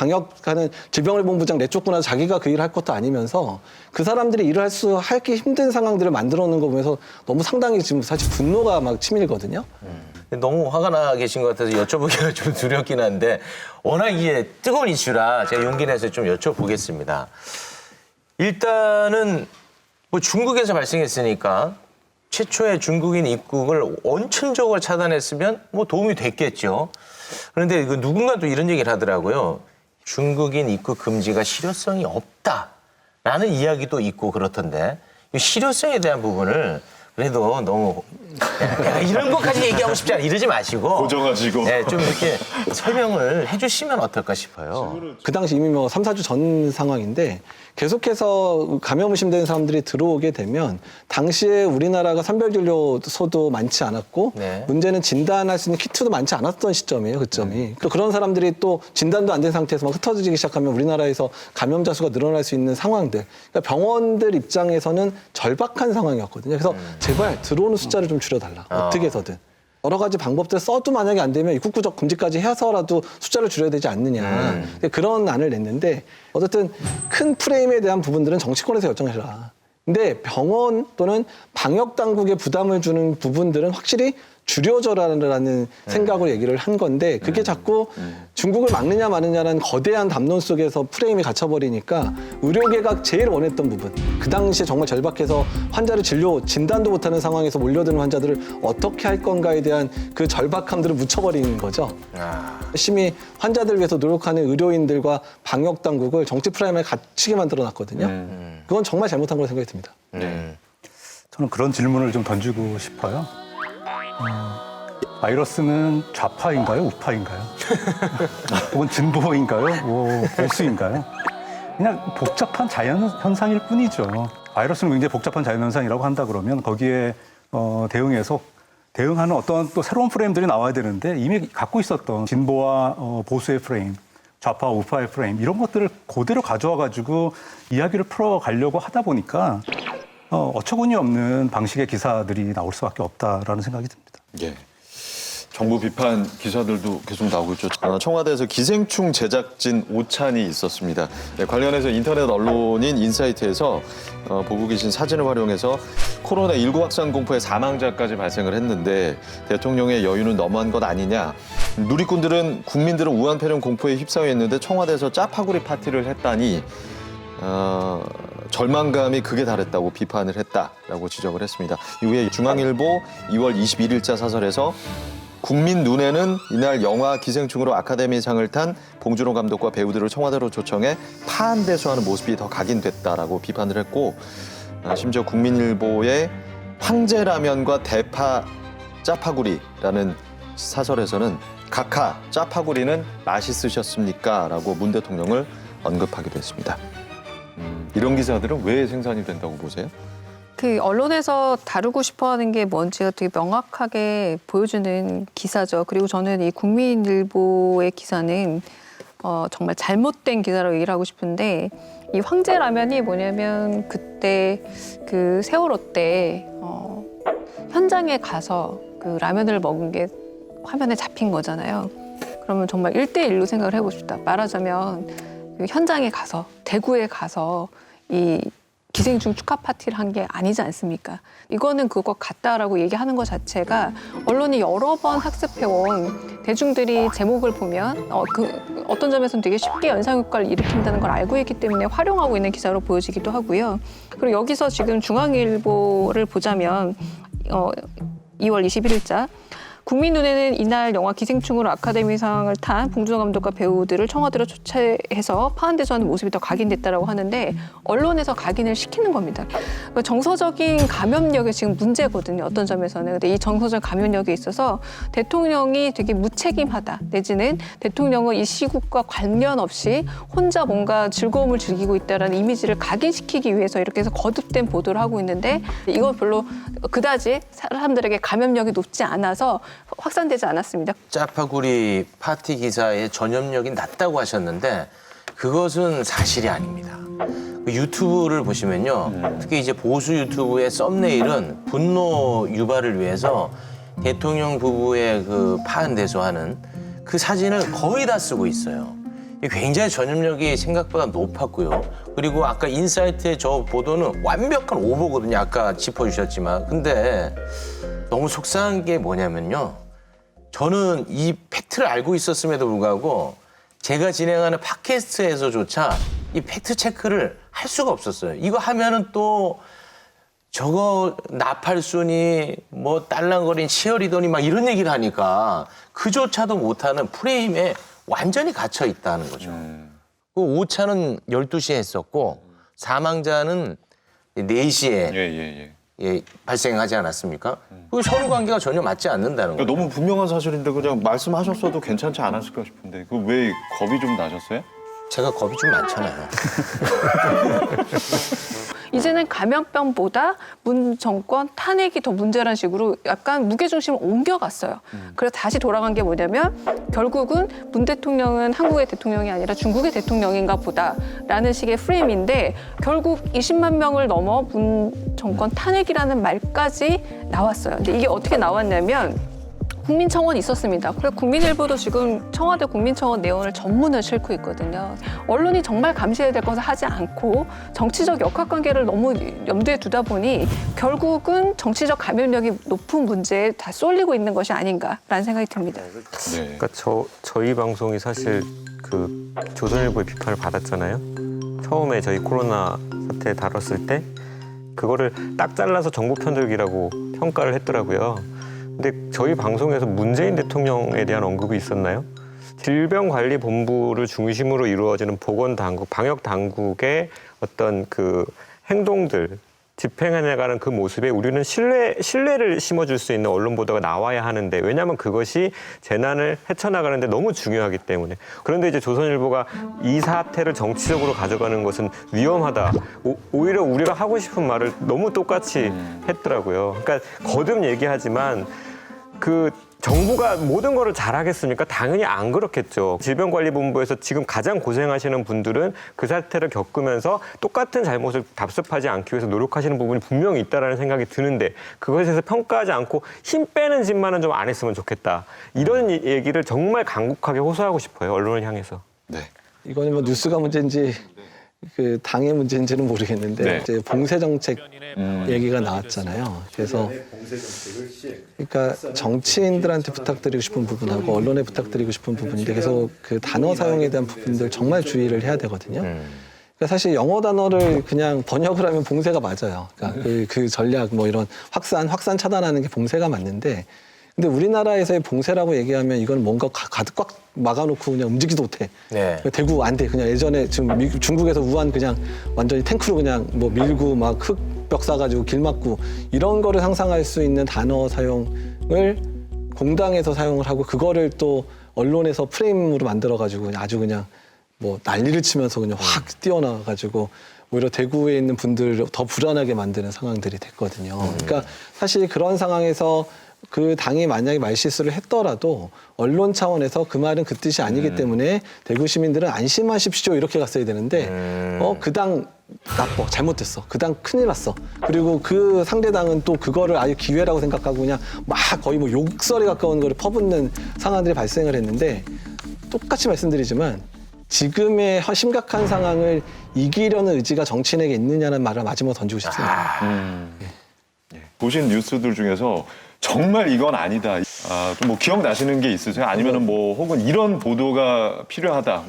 질병관리본부장 내쫓고 나서 자기가 그 일을 할 것도 아니면서 그 사람들이 일을 하기 힘든 상황들을 만들어 놓는 거 보면서 너무 상당히 지금 사실 분노가 막 치밀거든요. 너무 화가 나 계신 것 같아서 여쭤보기가 좀 두렵긴 한데 워낙 이게 뜨거운 이슈라 제가 용기 내서 좀 여쭤보겠습니다. 일단은 뭐 중국에서 발생했으니까 최초의 중국인 입국을 원천적으로 차단했으면 뭐 도움이 됐겠죠. 그런데 누군가 또 이런 얘기를 하더라고요. 중국인 입국 금지가 실효성이 없다라는 이야기도 있고 그렇던데 이 실효성에 대한 부분을 그래도 너무 내가 이런 것까지 얘기하고 싶지 않아 이러지 마시고 고정하시고 좀 이렇게 설명을 해주시면 어떨까 싶어요. 그 당시 이미 뭐 3, 4주 전 상황인데 계속해서 감염 의심되는 사람들이 들어오게 되면 당시에 우리나라가 선별진료소도 많지 않았고 네. 문제는 진단할 수 있는 키트도 많지 않았던 시점이에요. 그점이. 그런 사람들이 또 진단도 안 된 상태에서 막 흩어지기 시작하면 우리나라에서 감염자 수가 늘어날 수 있는 상황들. 그러니까 병원들 입장에서는 절박한 상황이었거든요. 그래서 제발 들어오는 숫자를 좀 줄여달라. 어떻게 해서든. 여러 가지 방법들 써도 만약에 안 되면 입국 부적 금지까지 해서라도 숫자를 줄여야 되지 않느냐. 그런 안을 냈는데 어쨌든 큰 프레임에 대한 부분들은 정치권에서 결정을 해라. 근데 병원 또는 방역 당국에 부담을 주는 부분들은 확실히 줄여줘라는 생각으로 얘기를 한 건데 그게 자꾸 중국을 막느냐 마느냐라는 거대한 담론 속에서 프레임이 갇혀버리니까 의료계가 제일 원했던 부분 그 당시에 정말 절박해서 환자를 진단도 못하는 상황에서 몰려드는 환자들을 어떻게 할 건가에 대한 그 절박함들을 묻혀버리는 거죠. 열심히 환자들 위해서 노력하는 의료인들과 방역 당국을 정치 프레임에 갇히게 만들어놨거든요. 그건 정말 잘못한 거라고 생각이 듭니다. 저는 그런 질문을 좀 던지고 싶어요. 바이러스는 좌파인가요? 우파인가요? 혹은 진보인가요? 보수인가요? 그냥 복잡한 자연현상일 뿐이죠. 바이러스는 굉장히 복잡한 자연현상이라고 한다 그러면 거기에 대응하는 어떤 또 새로운 프레임들이 나와야 되는데 이미 갖고 있었던 진보와 보수의 프레임, 좌파와 우파의 프레임 이런 것들을 그대로 가져와 가지고 이야기를 풀어가려고 하다 보니까 어처구니 없는 방식의 기사들이 나올 수밖에 없다라는 생각이 듭니다. 예. 정부 비판 기사들도 계속 나오고 있죠. 청와대에서 기생충 제작진 오찬이 있었습니다. 네, 관련해서 인터넷 언론인 인사이트에서 보고 계신 사진을 활용해서 코로나19 확산 공포의 사망자까지 발생을 했는데 대통령의 여유는 너무한 것 아니냐. 누리꾼들은 국민들은 우한폐렴 공포에 휩싸여 있는데 청와대에서 짜파구리 파티를 했다니 절망감이 극에 달했다고 비판을 했다라고 지적을 했습니다. 이후에 중앙일보 2월 21일자 사설에서 국민 눈에는 이날 영화 기생충으로 아카데미상을 탄 봉준호 감독과 배우들을 청와대로 초청해 파한대소하는 모습이 더 각인됐다라고 비판을 했고 심지어 국민일보의 황제라면과 대파 짜파구리라는 사설에서는 각하 짜파구리는 맛있으셨습니까? 라고 문 대통령을 언급하기도 했습니다. 이런 기사들은 왜 생산이 된다고 보세요? 그 언론에서 다루고 싶어하는 게 뭔지가 되게 명확하게 보여주는 기사죠. 그리고 저는 이 국민일보의 기사는 정말 잘못된 기사라고 얘기를 하고 싶은데 이 황제 라면이 뭐냐면 그때 그 세월호 때 현장에 가서 그 라면을 먹은 게 화면에 잡힌 거잖아요. 그러면 정말 1대1로 생각을 해봅시다. 말하자면 그 현장에 가서 대구에 가서 이 기생충 축하 파티를 한 게 아니지 않습니까? 이거는 그거 같다라고 얘기하는 것 자체가 언론이 여러 번 학습해온 대중들이 제목을 보면 어떤 점에서는 되게 쉽게 연상효과를 일으킨다는 걸 알고 있기 때문에 활용하고 있는 기사로 보여지기도 하고요. 그리고 여기서 지금 중앙일보를 보자면 2월 21일자 국민 눈에는 이날 영화 기생충으로 아카데미상을 탄 봉준호 감독과 배우들을 청와대로 초청해서 파한대소하는 모습이 더 각인됐다라고 하는데 언론에서 각인을 시키는 겁니다. 그러니까 정서적인 감염력이 지금 문제거든요. 어떤 점에서는. 근데 이 정서적 감염력에 있어서 대통령이 되게 무책임하다. 내지는 대통령은 이 시국과 관련 없이 혼자 뭔가 즐거움을 즐기고 있다라는 이미지를 각인시키기 위해서 이렇게 해서 거듭된 보도를 하고 있는데 이건 별로 그다지 사람들에게 감염력이 높지 않아서 확산되지 않았습니다. 짜파구리 파티 기사의 전염력이 낮다고 하셨는데 그것은 사실이 아닙니다. 그 유튜브를 보시면요. 특히 이제 보수 유튜브의 썸네일은 분노 유발을 위해서 대통령 부부의 그 파한대소하는 그 사진을 거의 다 쓰고 있어요. 굉장히 전염력이 생각보다 높았고요. 그리고 아까 인사이트의 저 보도는 완벽한 오보거든요. 아까 짚어주셨지만. 근데 너무 속상한 게 뭐냐면요. 저는 이 팩트를 알고 있었음에도 불구하고 제가 진행하는 팟캐스트에서조차 이 팩트 체크를 할 수가 없었어요. 이거 하면은 또 저거 나팔순이 뭐 딸랑거린 치어리더니 막 이런 얘기를 하니까 그조차도 못하는 프레임에 완전히 갇혀 있다는 거죠. 그 오차는 12시에 했었고 사망자는 4시에 발생하지 않았습니까? 그 서로 관계가 전혀 맞지 않는다는 거예요. 너무 분명한 사실인데 그냥 말씀하셨어도 괜찮지 않았을까 싶은데 그 왜 겁이 좀 나셨어요? 제가 겁이 좀 많잖아요. 이제는 감염병보다 문 정권 탄핵이 더 문제라는 식으로 약간 무게중심을 옮겨갔어요. 그래서 다시 돌아간 게 뭐냐면 결국은 문 대통령은 한국의 대통령이 아니라 중국의 대통령인가 보다라는 식의 프레임인데 결국 20만 명을 넘어 문 정권 탄핵이라는 말까지 나왔어요. 근데 이게 어떻게 나왔냐면 국민청원이 있었습니다. 그래서 국민일보도 지금 청와대 국민청원 내용을 전문을 싣고 있거든요. 언론이 정말 감시해야 될 것을 하지 않고 정치적 역학관계를 너무 염두에 두다 보니 결국은 정치적 감염력이 높은 문제에 다 쏠리고 있는 것이 아닌가라는 생각이 듭니다. 네. 그러니까 저희 방송이 사실 그 조선일보의 비판을 받았잖아요. 처음에 저희 코로나 사태 다뤘을 때 그거를 딱 잘라서 정보 편들기라고 평가를 했더라고요. 근데 저희 방송에서 문재인 대통령에 대한 언급이 있었나요? 질병관리본부를 중심으로 이루어지는 보건당국, 방역당국의 어떤 그 행동들, 집행해나가는 그 모습에 우리는 신뢰를 심어줄 수 있는 언론 보도가 나와야 하는데 왜냐하면 그것이 재난을 헤쳐나가는데 너무 중요하기 때문에. 그런데 이제 조선일보가 이 사태를 정치적으로 가져가는 것은 위험하다. 오히려 우리가 하고 싶은 말을 너무 똑같이 했더라고요. 그러니까 거듭 얘기하지만 그 정부가 모든 거를 잘하겠습니까? 당연히 안 그렇겠죠. 질병관리본부에서 지금 가장 고생하시는 분들은 그 사태를 겪으면서 똑같은 잘못을 답습하지 않기 위해서 노력하시는 부분이 분명히 있다라는 생각이 드는데 그것에 대해서 평가하지 않고 힘 빼는 짓만은 좀 안 했으면 좋겠다. 이런 얘기를 정말 간곡하게 호소하고 싶어요. 언론을 향해서. 네. 이거는 뭐 뉴스가 문제인지 그 당의 문제인지는 모르겠는데 네. 이제 봉쇄 정책 얘기가 나왔잖아요. 그래서 그러니까 정치인들한테 부탁드리고 싶은 부분하고 언론에 부탁드리고 싶은 부분인데 계속 그 단어 사용에 대한 부분들 정말 주의를 해야 되거든요. 그러니까 사실 영어 단어를 그냥 번역을 하면 봉쇄가 맞아요. 그러니까 그 전략 뭐 이런 확산 차단하는 게 봉쇄가 맞는데 근데 우리나라에서의 봉쇄라고 얘기하면 이건 뭔가 가득 꽉 막아놓고 그냥 움직이지도 못해. 네. 대구 안 돼. 그냥 예전에 지금 중국에서 우한 그냥 완전히 탱크로 그냥 뭐 밀고 막 흙벽 쌓아가지고 길 막고 이런 거를 상상할 수 있는 단어 사용을 공당에서 사용을 하고 그거를 또 언론에서 프레임으로 만들어가지고 아주 그냥 뭐 난리를 치면서 그냥 확 뛰어나가지고 오히려 대구에 있는 분들을 더 불안하게 만드는 상황들이 됐거든요. 그러니까 사실 그런 상황에서 그 당이 만약에 말실수를 했더라도 언론 차원에서 그 말은 그 뜻이 아니기 때문에 대구 시민들은 안심하십시오 이렇게 갔어야 되는데 그 당 나빠 잘못됐어 그 당 큰일 났어 그리고 그 상대 당은 또 그거를 아예 기회라고 생각하고 그냥 막 거의 뭐 욕설에 가까운 거를 퍼붓는 상황들이 발생을 했는데 똑같이 말씀드리지만 지금의 심각한 상황을 이기려는 의지가 정치인에게 있느냐는 말을 마지막으로 던지고 싶습니다. 보신 뉴스들 중에서 정말 이건 아니다. 좀 뭐 기억나시는 게 있으세요? 아니면은 뭐 혹은 이런 보도가 필요하다.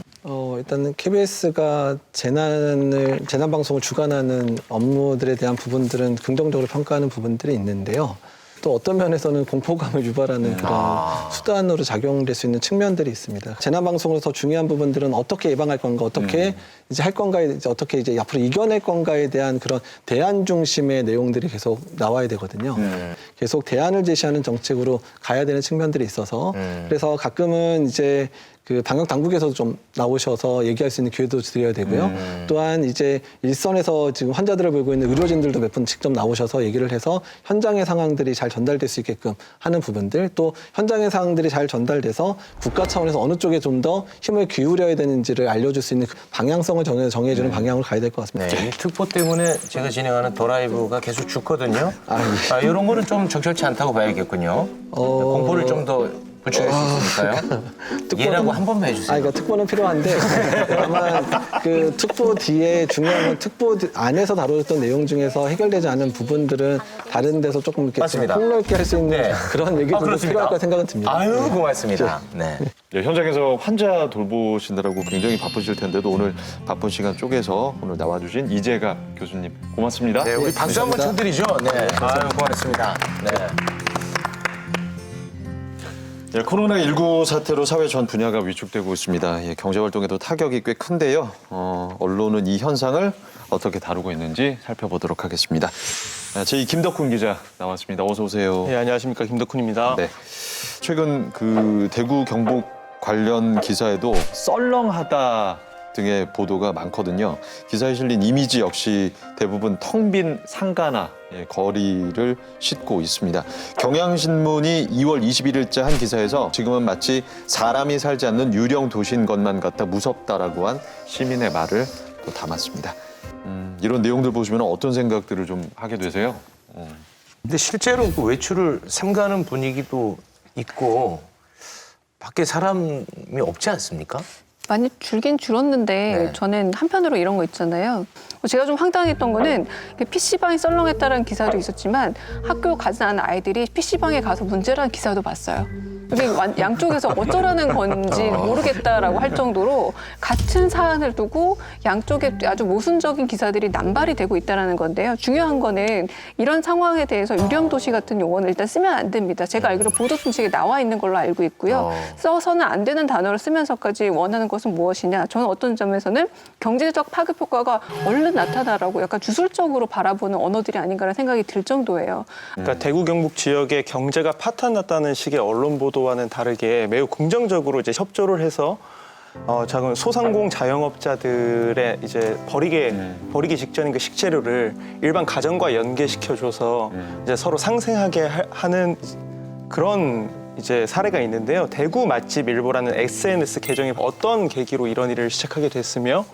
일단은 KBS가 재난 방송을 주관하는 업무들에 대한 부분들은 긍정적으로 평가하는 부분들이 있는데요. 또 어떤 면에서는 공포감을 유발하는 그런 수단으로 작용될 수 있는 측면들이 있습니다. 재난 방송에서 더 중요한 부분들은 어떻게 예방할 건가, 어떻게 이제 할 건가에 이제 어떻게 이제 앞으로 이겨낼 건가에 대한 그런 대안 중심의 내용들이 계속 나와야 되거든요. 계속 대안을 제시하는 정책으로 가야 되는 측면들이 있어서 그래서 가끔은 이제 그 방역 당국에서도 좀 나오셔서 얘기할 수 있는 기회도 드려야 되고요. 또한 이제 일선에서 지금 환자들을 보고 있는 의료진들도 몇 분 직접 나오셔서 얘기를 해서 현장의 상황들이 잘 전달될 수 있게끔 하는 부분들, 또 현장의 상황들이 잘 전달돼서 국가 차원에서 어느 쪽에 좀 더 힘을 기울여야 되는지를 알려줄 수 있는 그 방향성을 정해주는 방향으로 가야 될 것 같습니다. 네, 이 특보 때문에 제가 진행하는 더 라이브가 계속 죽거든요. 이런 거는 좀 적절치 않다고 봐야겠군요. 공포를 좀 더 부추길 수 있으니까요. 얘라고 한 번만 해주세요. 그러니까 특보는 필요한데 다만 그 특보 뒤에 중요한 건 특보 안에서 다루었던 내용 중에서 해결되지 않은 부분들은 다른 데서 조금 이렇게 맞습니다. 폭넓게 할 수 있는 네. 그런 얘기들도 그렇습니다. 필요할 거라 생각은 듭니다. 아유, 고맙습니다. 네. 네, 현장에서 환자 돌보신다라고 굉장히 바쁘실 텐데도 오늘 바쁜 시간 쪼개서 오늘 나와주신 이재갑 교수님 고맙습니다. 네, 우리 박수 한번 쳐드리죠. 네. 아유, 고맙습니다. 네. 네, 코로나19 사태로 사회 전 분야가 위축되고 있습니다. 경제 활동에도 타격이 꽤 큰데요. 언론은 이 현상을 어떻게 다루고 있는지 살펴보도록 하겠습니다. 제2 김덕훈 기자 나왔습니다. 어서 오세요. 네, 안녕하십니까. 김덕훈입니다. 네. 최근 그 대구 경북 관련 기사에도 썰렁하다 등의 보도가 많거든요. 기사에 실린 이미지 역시 대부분 텅 빈 상가나 거리를 싣고 있습니다. 경향신문이 2월 21일자 한 기사에서 지금은 마치 사람이 살지 않는 유령 도시인 것만 같아 무섭다라고 한 시민의 말을 또 담았습니다. 이런 내용들 보시면 어떤 생각들을 좀 하게 되세요? 근데 실제로 그 외출을 삼가는 분위기도 있고 밖에 사람이 없지 않습니까? 많이 줄긴 줄었는데 네. 저는 한편으로 이런 거 있잖아요. 제가 좀 황당했던 거는 PC방이 썰렁했다는 기사도 있었지만 학교 가지 않은 아이들이 PC방에 가서 문제라는 기사도 봤어요. 이게 양쪽에서 어쩌라는 건지 모르겠다라고 할 정도로 같은 사안을 두고 양쪽에 아주 모순적인 기사들이 남발이 되고 있다는 건데요. 중요한 거는 이런 상황에 대해서 유령도시 같은 용어는 일단 쓰면 안 됩니다. 제가 알기로 보도순식에 나와 있는 걸로 알고 있고요. 써서는 안 되는 단어를 쓰면서까지 원하는 것은 무엇이냐. 저는 어떤 점에서는 경제적 파급 효과가 얼른 나타나라고 약간 주술적으로 바라보는 언어들이 아닌가라는 생각이 들 정도예요. 그러니까 대구 경북 지역의 경제가 파탄났다는 식의 언론 보도와는 다르게 매우 긍정적으로 이제 협조를 해서 작은 소상공 자영업자들의 이제 버리기 직전인 그 식재료를 일반 가정과 연계시켜줘서 이제 서로 상생하게 하는 그런 이제 사례가 있는데요. 대구 맛집 일보라는 SNS 계정이 어떤 계기로 이런 일을 시작하게 됐으며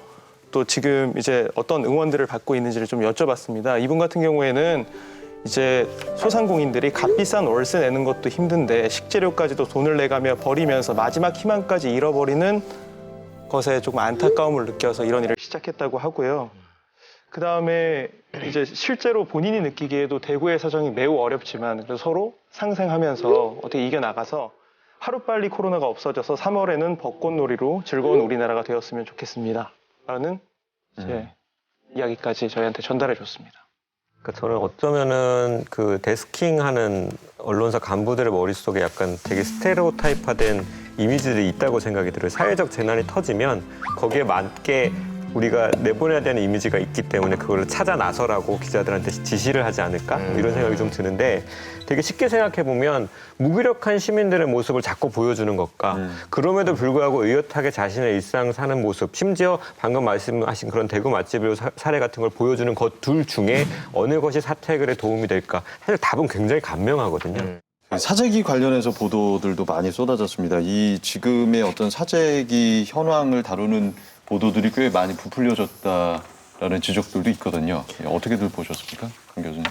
또 지금 이제 어떤 응원들을 받고 있는지를 좀 여쭤봤습니다. 이분 같은 경우에는 이제 소상공인들이 값비싼 월세 내는 것도 힘든데 식재료까지도 돈을 내가며 버리면서 마지막 희망까지 잃어버리는 것에 조금 안타까움을 느껴서 이런 일을 시작했다고 하고요. 그 다음에 이제 실제로 본인이 느끼기에도 대구의 사정이 매우 어렵지만 그래도 서로 상생하면서 어떻게 이겨나가서 하루빨리 코로나가 없어져서 3월에는 벚꽃놀이로 즐거운 우리나라가 되었으면 좋겠습니다. 라는 이제 이야기까지 저희한테 전달해 줬습니다. 그러니까 저는 어쩌면은 그 데스킹하는 언론사 간부들의 머릿속에 약간 되게 스테레오타입화된 이미지들이 있다고 생각이 들어요. 사회적 재난이 터지면 거기에 맞게 우리가 내보내야 되는 이미지가 있기 때문에 그걸 찾아 나서라고 기자들한테 지시를 하지 않을까? 이런 생각이 좀 드는데 되게 쉽게 생각해보면 무기력한 시민들의 모습을 자꾸 보여주는 것과 그럼에도 불구하고 의젓하게 자신의 일상 사는 모습, 심지어 방금 말씀하신 그런 대구 맛집의 사례 같은 걸 보여주는 것 둘 중에 어느 것이 사태 해결에 도움이 될까? 사실 답은 굉장히 간명하거든요. 사재기 관련해서 보도들도 많이 쏟아졌습니다. 이 지금의 어떤 사재기 현황을 다루는 보도들이 꽤 많이 부풀려졌다라는 지적들도 있거든요. 어떻게들 보셨습니까, 강 교수님?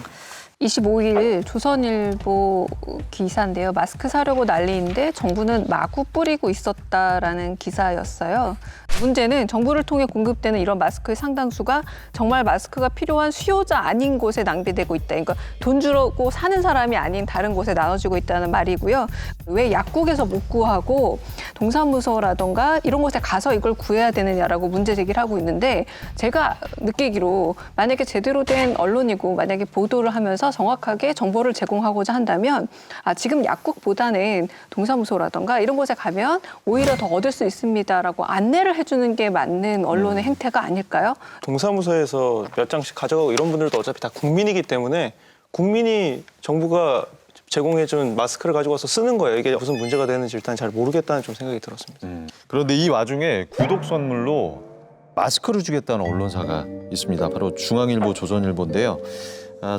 25일 조선일보 기사인데요. 마스크 사려고 난리인데 정부는 마구 뿌리고 있었다라는 기사였어요. 문제는 정부를 통해 공급되는 이런 마스크의 상당수가 정말 마스크가 필요한 수요자 아닌 곳에 낭비되고 있다. 그러니까 돈 주려고 사는 사람이 아닌 다른 곳에 나눠지고 있다는 말이고요. 왜 약국에서 못 구하고 동사무소라던가 이런 곳에 가서 이걸 구해야 되느냐라고 문제 제기를 하고 있는데 제가 느끼기로 만약에 제대로 된 언론이고 만약에 보도를 하면서 정확하게 정보를 제공하고자 한다면 지금 약국보다는 동사무소라던가 이런 곳에 가면 오히려 더 얻을 수 있습니다라고 안내를 해주는 게 맞는 언론의 행태가 아닐까요? 동사무소에서 몇 장씩 가져가고 이런 분들도 어차피 다 국민이기 때문에 국민이 정부가 제공해준 마스크를 가지고 와서 쓰는 거예요. 이게 무슨 문제가 되는지 일단 잘 모르겠다는 좀 생각이 들었습니다. 그런데 이 와중에 구독 선물로 마스크를 주겠다는 언론사가 있습니다. 바로 중앙일보, 조선일보인데요.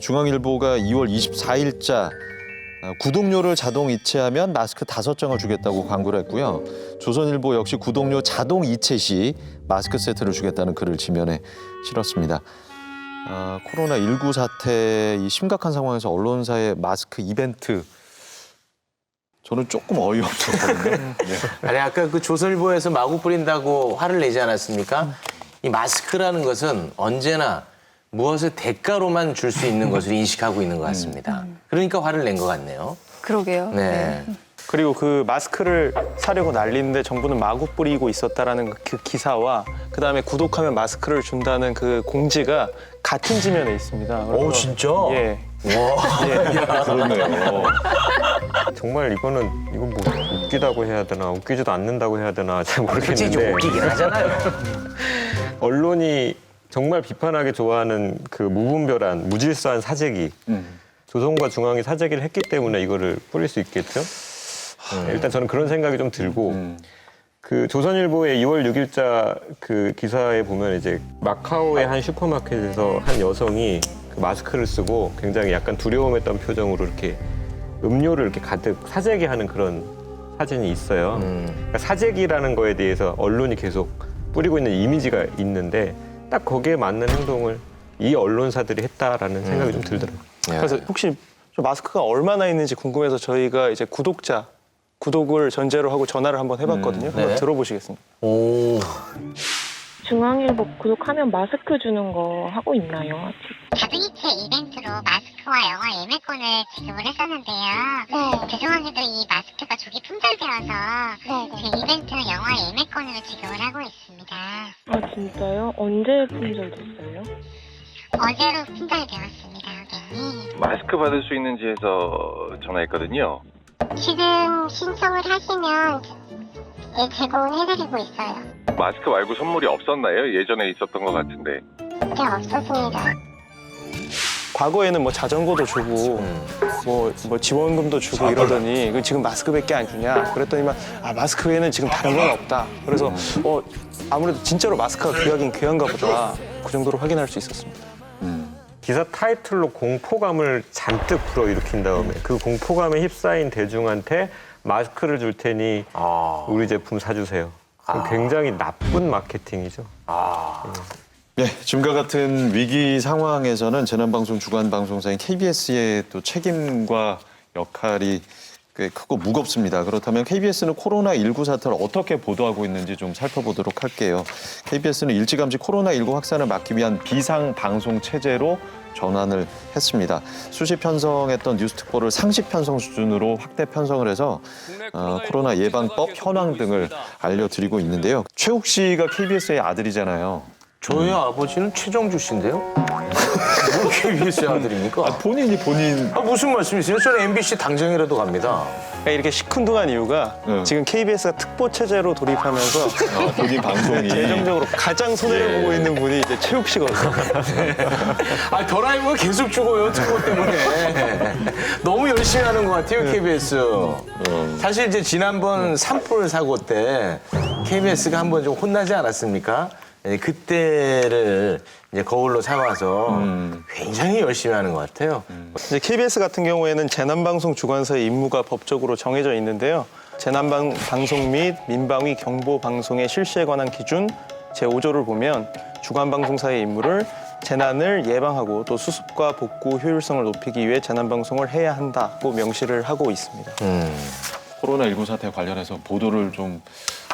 중앙일보가 2월 24일자 구독료를 자동 이체하면 마스크 5장을 주겠다고 광고를 했고요. 조선일보 역시 구독료 자동 이체 시 마스크 세트를 주겠다는 글을 지면에 실었습니다. 코로나19 사태 이 심각한 상황에서 언론사의 마스크 이벤트 저는 조금 어이없었거든요. 네. 아니 아까 그 조선일보에서 마구 뿌린다고 화를 내지 않았습니까? 이 마스크라는 것은 언제나 무엇을 대가로만 줄 수 있는 것을 인식하고 있는 것 같습니다. 그러니까 화를 낸 것 같네요. 그러게요. 네. 그리고 그 마스크를 사려고 난리인데 정부는 마구 뿌리고 있었다라는 그 기사와 그다음에 구독하면 마스크를 준다는 그 공지가 같은 지면에 있습니다. 그래서 진짜? 예. 그렇네요. 정말 이건 뭐 웃기다고 해야 되나 웃기지도 않는다고 해야 되나 잘 솔직히 좀 모르겠는데 웃기긴 하잖아요. 언론이 정말 비판하기 좋아하는 그 무분별한 무질서한 사재기 조선과 중앙이 사재기를 했기 때문에 이거를 뿌릴 수 있겠죠. 일단 저는 그런 생각이 좀 들고 그 조선일보의 2월 6일자 그 기사에 보면 이제 마카오의 한 슈퍼마켓에서 한 여성이 그 마스크를 쓰고 굉장히 약간 두려움했던 표정으로 이렇게 음료를 이렇게 가득 사재기하는 그런 사진이 있어요. 그러니까 사재기라는 거에 대해서 언론이 계속 뿌리고 있는 이미지가 있는데 딱 거기에 맞는 행동을 이 언론사들이 했다라는 생각이 좀 들더라고요. 그래서 혹시 좀 마스크가 얼마나 있는지 궁금해서 저희가 이제 구독을 전제로 하고 전화를 한번 해봤거든요. 한번 네. 들어보시겠습니다. 오. 중앙일보 구독하면 마스크 주는 거 하고 있나요? 아직? 자동이체 이벤트로 마스크와 영화 예매권을 지급을 했었는데요. 죄송하게도 이 마스크가 조기 품절되어서 그 이벤트는 영화 예매권으로 지급을 하고 있습니다. 아 진짜요? 언제 품절됐어요? 어제로 품절되었습니다, 고객님. 마스크 받을 수 있는지 해서 전화했거든요. 지금 신청을 하시면 제공해드리고 있어요. 마스크 말고 선물이 없었나요? 예전에 있었던 것 같은데. 네, 없었습니다. 과거에는 뭐 자전거도 주고 뭐 지원금도 주고 이러더니 그 지금 마스크밖에 안 주냐 그랬더니만 마스크 외에는 지금 다른 건 없다. 그래서 아무래도 진짜로 마스크가 귀하긴 귀한가 보다. 그 정도로 확인할 수 있었습니다. 기사 타이틀로 공포감을 잔뜩 불어일으킨 다음에 그 공포감에 휩싸인 대중한테 마스크를 줄 테니 우리 제품 사주세요. 굉장히 나쁜 마케팅이죠. 예, 지금과 같은 위기 상황에서는 재난방송 주간 방송사인 KBS의 또 책임과 역할이 꽤 크고 무겁습니다. 그렇다면 KBS는 코로나19 사태를 어떻게 보도하고 있는지 좀 살펴보도록 할게요. KBS는 일찌감치 코로나19 확산을 막기 위한 비상방송 체제로 전환을 했습니다. 수시 편성했던 뉴스 특보를 상시 편성 수준으로 확대 편성을 해서 코로나 예방법 현황 등을 알려드리고 있는데요. 최욱 씨가 KBS의 아들이잖아요. 저희 아버지는 최정주 씨인데요? 뭐 KBS의 아들입니까? 본인. 무슨 말씀이세요? 저는 MBC 당장이라도 갑니다. 그러니까 이렇게 시큰둥한 이유가 지금 KBS가 특보 체제로 돌입하면서 본인 방송이 재정적으로 가장 손해를 보고 있는 분이 이제 최욱 씨거든요. 더 라이브가 계속 죽어요, 특보 때문에. 너무 열심히 하는 것 같아요, KBS. 사실 이제 지난번 산불 사고 때 KBS가 한번 좀 혼나지 않았습니까? 그때를 이제 거울로 삼아서 굉장히 열심히 하는 것 같아요. 이제 KBS 같은 경우에는 재난방송 주관사의 임무가 법적으로 정해져 있는데요. 재난방송 및 민방위 경보 방송의 실시에 관한 기준 제5조를 보면 주간방송사의 임무를 재난을 예방하고 또 수습과 복구 효율성을 높이기 위해 재난방송을 해야 한다고 명시를 하고 있습니다. 코로나19 사태 관련해서 보도를 좀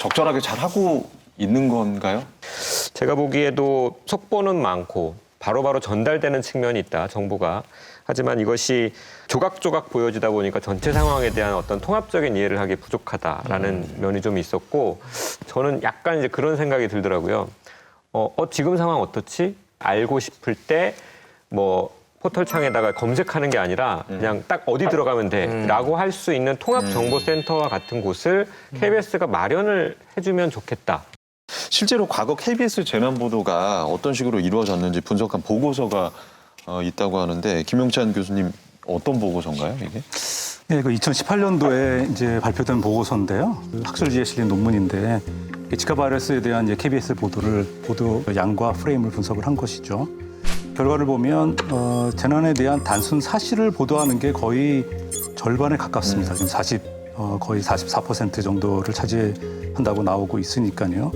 적절하게 잘 하고 있는 건가요? 제가 보기에도 속보는 많고 바로바로 전달되는 측면이 있다, 정보가. 하지만 이것이 조각조각 보여지다 보니까 전체 상황에 대한 어떤 통합적인 이해를 하기 부족하다라는 면이 좀 있었고, 저는 약간 이제 그런 생각이 들더라고요. 지금 상황 어떻지? 알고 싶을 때 뭐 포털창에다가 검색하는 게 아니라 그냥 딱 어디 들어가면 돼라고 할 수 있는 통합정보센터와 같은 곳을 KBS가 마련을 해주면 좋겠다. 실제로 과거 KBS 재난 보도가 어떤 식으로 이루어졌는지 분석한 보고서가 있다고 하는데, 김용찬 교수님 어떤 보고서인가요, 이게? 네, 그 2018년도에 이제 발표된 보고서인데요. 그 학술지에 실린 논문인데 지카 바이러스에 대한 이제 KBS 보도 양과 프레임을 분석을 한 것이죠. 결과를 보면 재난에 대한 단순 사실을 보도하는 게 거의 절반에 가깝습니다. 지금 거의 44% 정도를 차지한다고 나오고 있으니까요.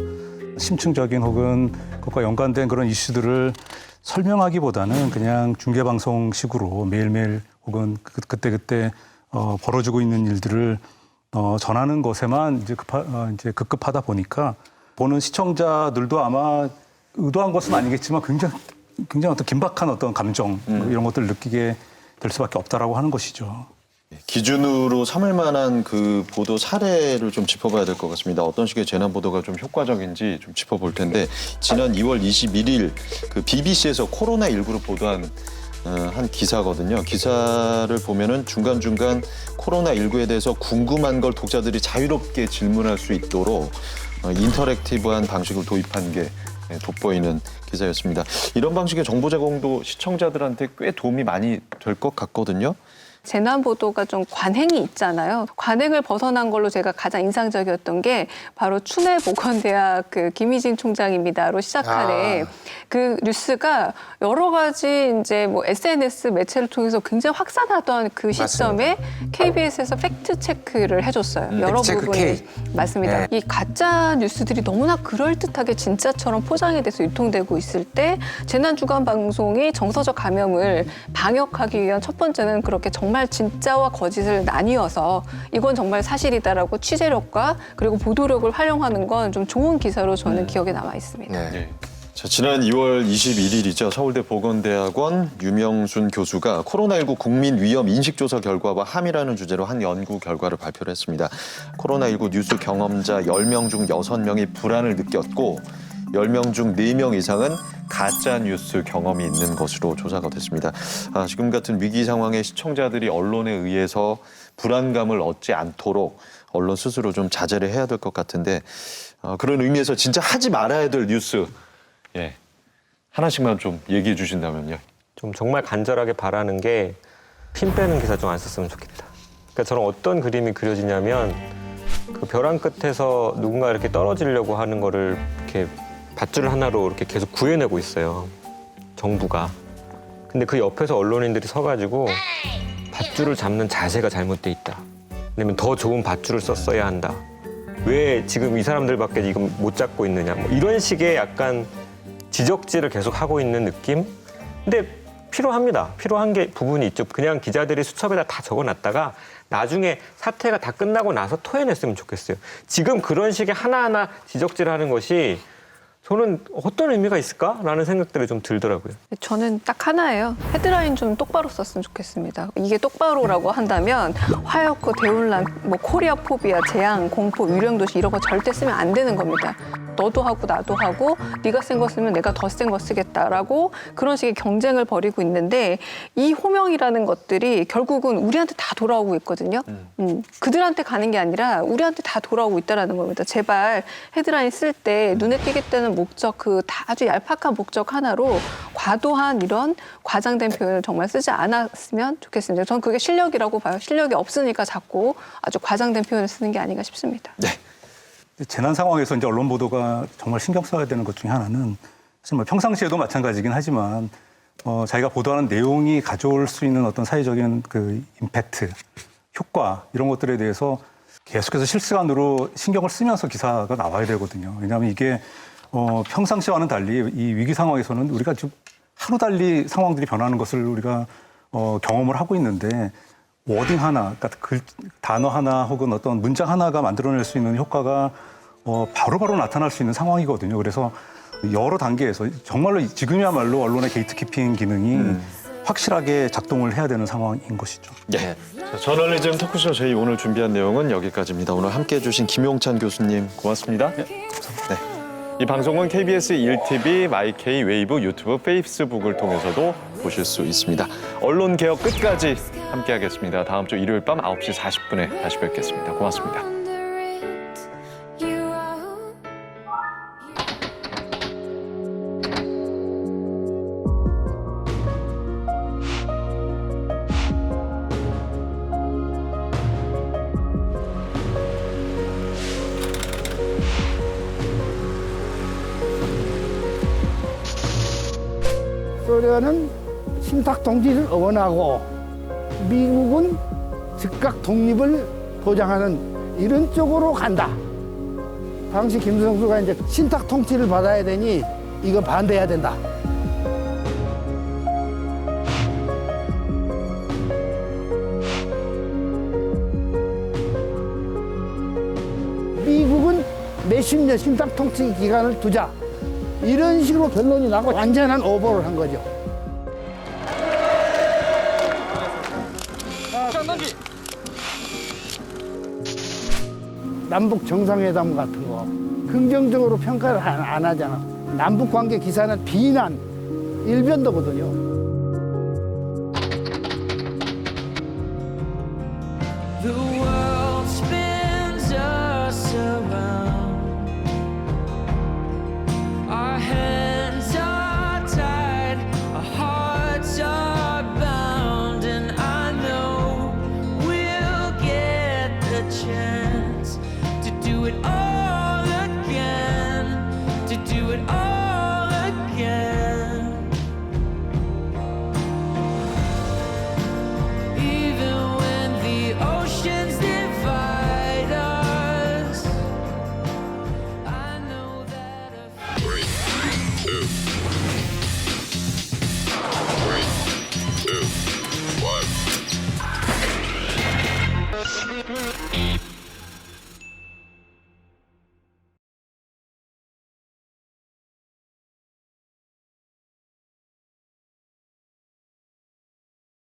심층적인 혹은 그것과 연관된 그런 이슈들을 설명하기보다는 그냥 중계방송식으로 매일매일 혹은 그때그때 벌어지고 있는 일들을 전하는 것에만 이제 급급하다 보니까 보는 시청자들도 아마 의도한 것은 아니겠지만 굉장히 어떤 긴박한 어떤 감정 이런 것들을 느끼게 될 수밖에 없다라고 하는 것이죠. 기준으로 삼을 만한 그 보도 사례를 좀 짚어봐야 될 것 같습니다. 어떤 식의 재난 보도가 좀 효과적인지 좀 짚어볼 텐데, 지난 2월 21일 그 BBC에서 코로나19를 보도한 한 기사거든요. 기사를 보면은 중간중간 코로나19에 대해서 궁금한 걸 독자들이 자유롭게 질문할 수 있도록 인터랙티브한 방식을 도입한 게 돋보이는 기사였습니다. 이런 방식의 정보 제공도 시청자들한테 꽤 도움이 많이 될 것 같거든요. 재난 보도가 좀 관행이 있잖아요. 관행을 벗어난 걸로 제가 가장 인상적이었던 게 바로 춘해보건대학 그 김희진 총장입니다로 시작하는 그 뉴스가 여러 가지 이제 뭐 SNS 매체를 통해서 굉장히 확산하던 그 시점에 KBS에서 팩트 체크를 해줬어요. 여러 부분이 맞습니다. 이 가짜 뉴스들이 너무나 그럴듯하게 진짜처럼 포장이 돼서 유통되고 있을 때 재난 주간 방송이 정서적 감염을 방역하기 위한 첫 번째는 그렇게 정말 진짜와 거짓을 나뉘어서 이건 정말 사실이다라고 취재력과 그리고 보도력을 활용하는 건 좀 좋은 기사로 저는 기억에 남아 있습니다. 네. 자, 지난 2월 21일이죠. 서울대 보건대학원 유명순 교수가 코로나19 국민 위험 인식조사 결과와 함이라는 주제로 한 연구 결과를 발표를 했습니다. 코로나19 뉴스 경험자 10명 중 6명이 불안을 느꼈고 10명 중 4명 이상은 가짜 뉴스 경험이 있는 것으로 조사가 됐습니다. 지금 같은 위기 상황에 시청자들이 언론에 의해서 불안감을 얻지 않도록 언론 스스로 좀 자제를 해야 될 것 같은데, 그런 의미에서 진짜 하지 말아야 될 뉴스 하나씩만 좀 얘기해 주신다면요. 좀 정말 간절하게 바라는 게 힘 빼는 기사 좀 안 썼으면 좋겠다. 그러니까 저는 어떤 그림이 그려지냐면 그 벼랑 끝에서 누군가 이렇게 떨어지려고 하는 거를 이렇게 밧줄 하나로 이렇게 계속 구해내고 있어요, 정부가. 근데 그 옆에서 언론인들이 서가지고 밧줄을 잡는 자세가 잘못돼 있다. 아니면 더 좋은 밧줄을 썼어야 한다. 왜 지금 이 사람들밖에 이거 못 잡고 있느냐. 뭐 이런 식의 약간 지적질을 계속 하고 있는 느낌? 근데 필요합니다. 필요한 게 부분이 있죠. 그냥 기자들이 수첩에다 다 적어놨다가 나중에 사태가 다 끝나고 나서 토해냈으면 좋겠어요. 지금 그런 식의 하나하나 지적질하는 것이 저는 어떤 의미가 있을까라는 생각들이 좀 들더라고요. 저는 딱 하나예요. 헤드라인 좀 똑바로 썼으면 좋겠습니다. 이게 똑바로라고 한다면 화약고, 대혼란, 뭐 코리아 포비아, 재앙, 공포, 유령도시 이런 거 절대 쓰면 안 되는 겁니다. 너도 하고 나도 하고 네가 센 거 쓰면 내가 더 센 거 쓰겠다라고 그런 식의 경쟁을 벌이고 있는데 이 호명이라는 것들이 결국은 우리한테 다 돌아오고 있거든요. 그들한테 가는 게 아니라 우리한테 다 돌아오고 있다는 겁니다. 제발 헤드라인 쓸 때 눈에 띄겠다는 목적 그 다 아주 얄팍한 목적 하나로 과도한 이런 과장된 표현을 정말 쓰지 않았으면 좋겠습니다. 저는 그게 실력이라고 봐요. 실력이 없으니까 자꾸 아주 과장된 표현을 쓰는 게 아닌가 싶습니다. 네. 재난 상황에서 이제 언론 보도가 정말 신경 써야 되는 것 중에 하나는 사실 뭐 평상시에도 마찬가지긴 하지만 자기가 보도하는 내용이 가져올 수 있는 어떤 사회적인 그 임팩트, 효과 이런 것들에 대해서 계속해서 실시간으로 신경을 쓰면서 기사가 나와야 되거든요. 왜냐하면 이게 평상시와는 달리 이 위기 상황에서는 우리가 좀 하루 달리 상황들이 변하는 것을 우리가 경험을 하고 있는데 워딩 하나, 그러니까 단어 하나 혹은 어떤 문장 하나가 만들어낼 수 있는 효과가 바로바로 나타날 수 있는 상황이거든요. 그래서 여러 단계에서 정말로 지금이야말로 언론의 게이트키핑 기능이 확실하게 작동을 해야 되는 상황인 것이죠. 네. 자, 저널리즘 토크쇼 저희 오늘 준비한 내용은 여기까지입니다. 오늘 함께해 주신 김용찬 교수님 고맙습니다. 네. 이 방송은 KBS 1TV, 마이케이, 웨이브, 유튜브, 페이스북을 통해서도 보실 수 있습니다. 언론 개혁 끝까지 함께하겠습니다. 다음 주 일요일 밤 9시 40분에 다시 뵙겠습니다. 고맙습니다. 소련은 신탁 통지를 원하고 미국은 즉각 독립을 보장하는 이런 쪽으로 간다. 당시 김성수가 이제 신탁 통치를 받아야 되니 이거 반대해야 된다. 미국은 몇십 년 신탁 통치 기간을 두자. 이런 식으로 결론이 나고 완전한 오버를 한 거죠. 남북 정상회담 같은 거 긍정적으로 평가를 안 하잖아. 남북 관계 기사는 비난, 일변도거든요.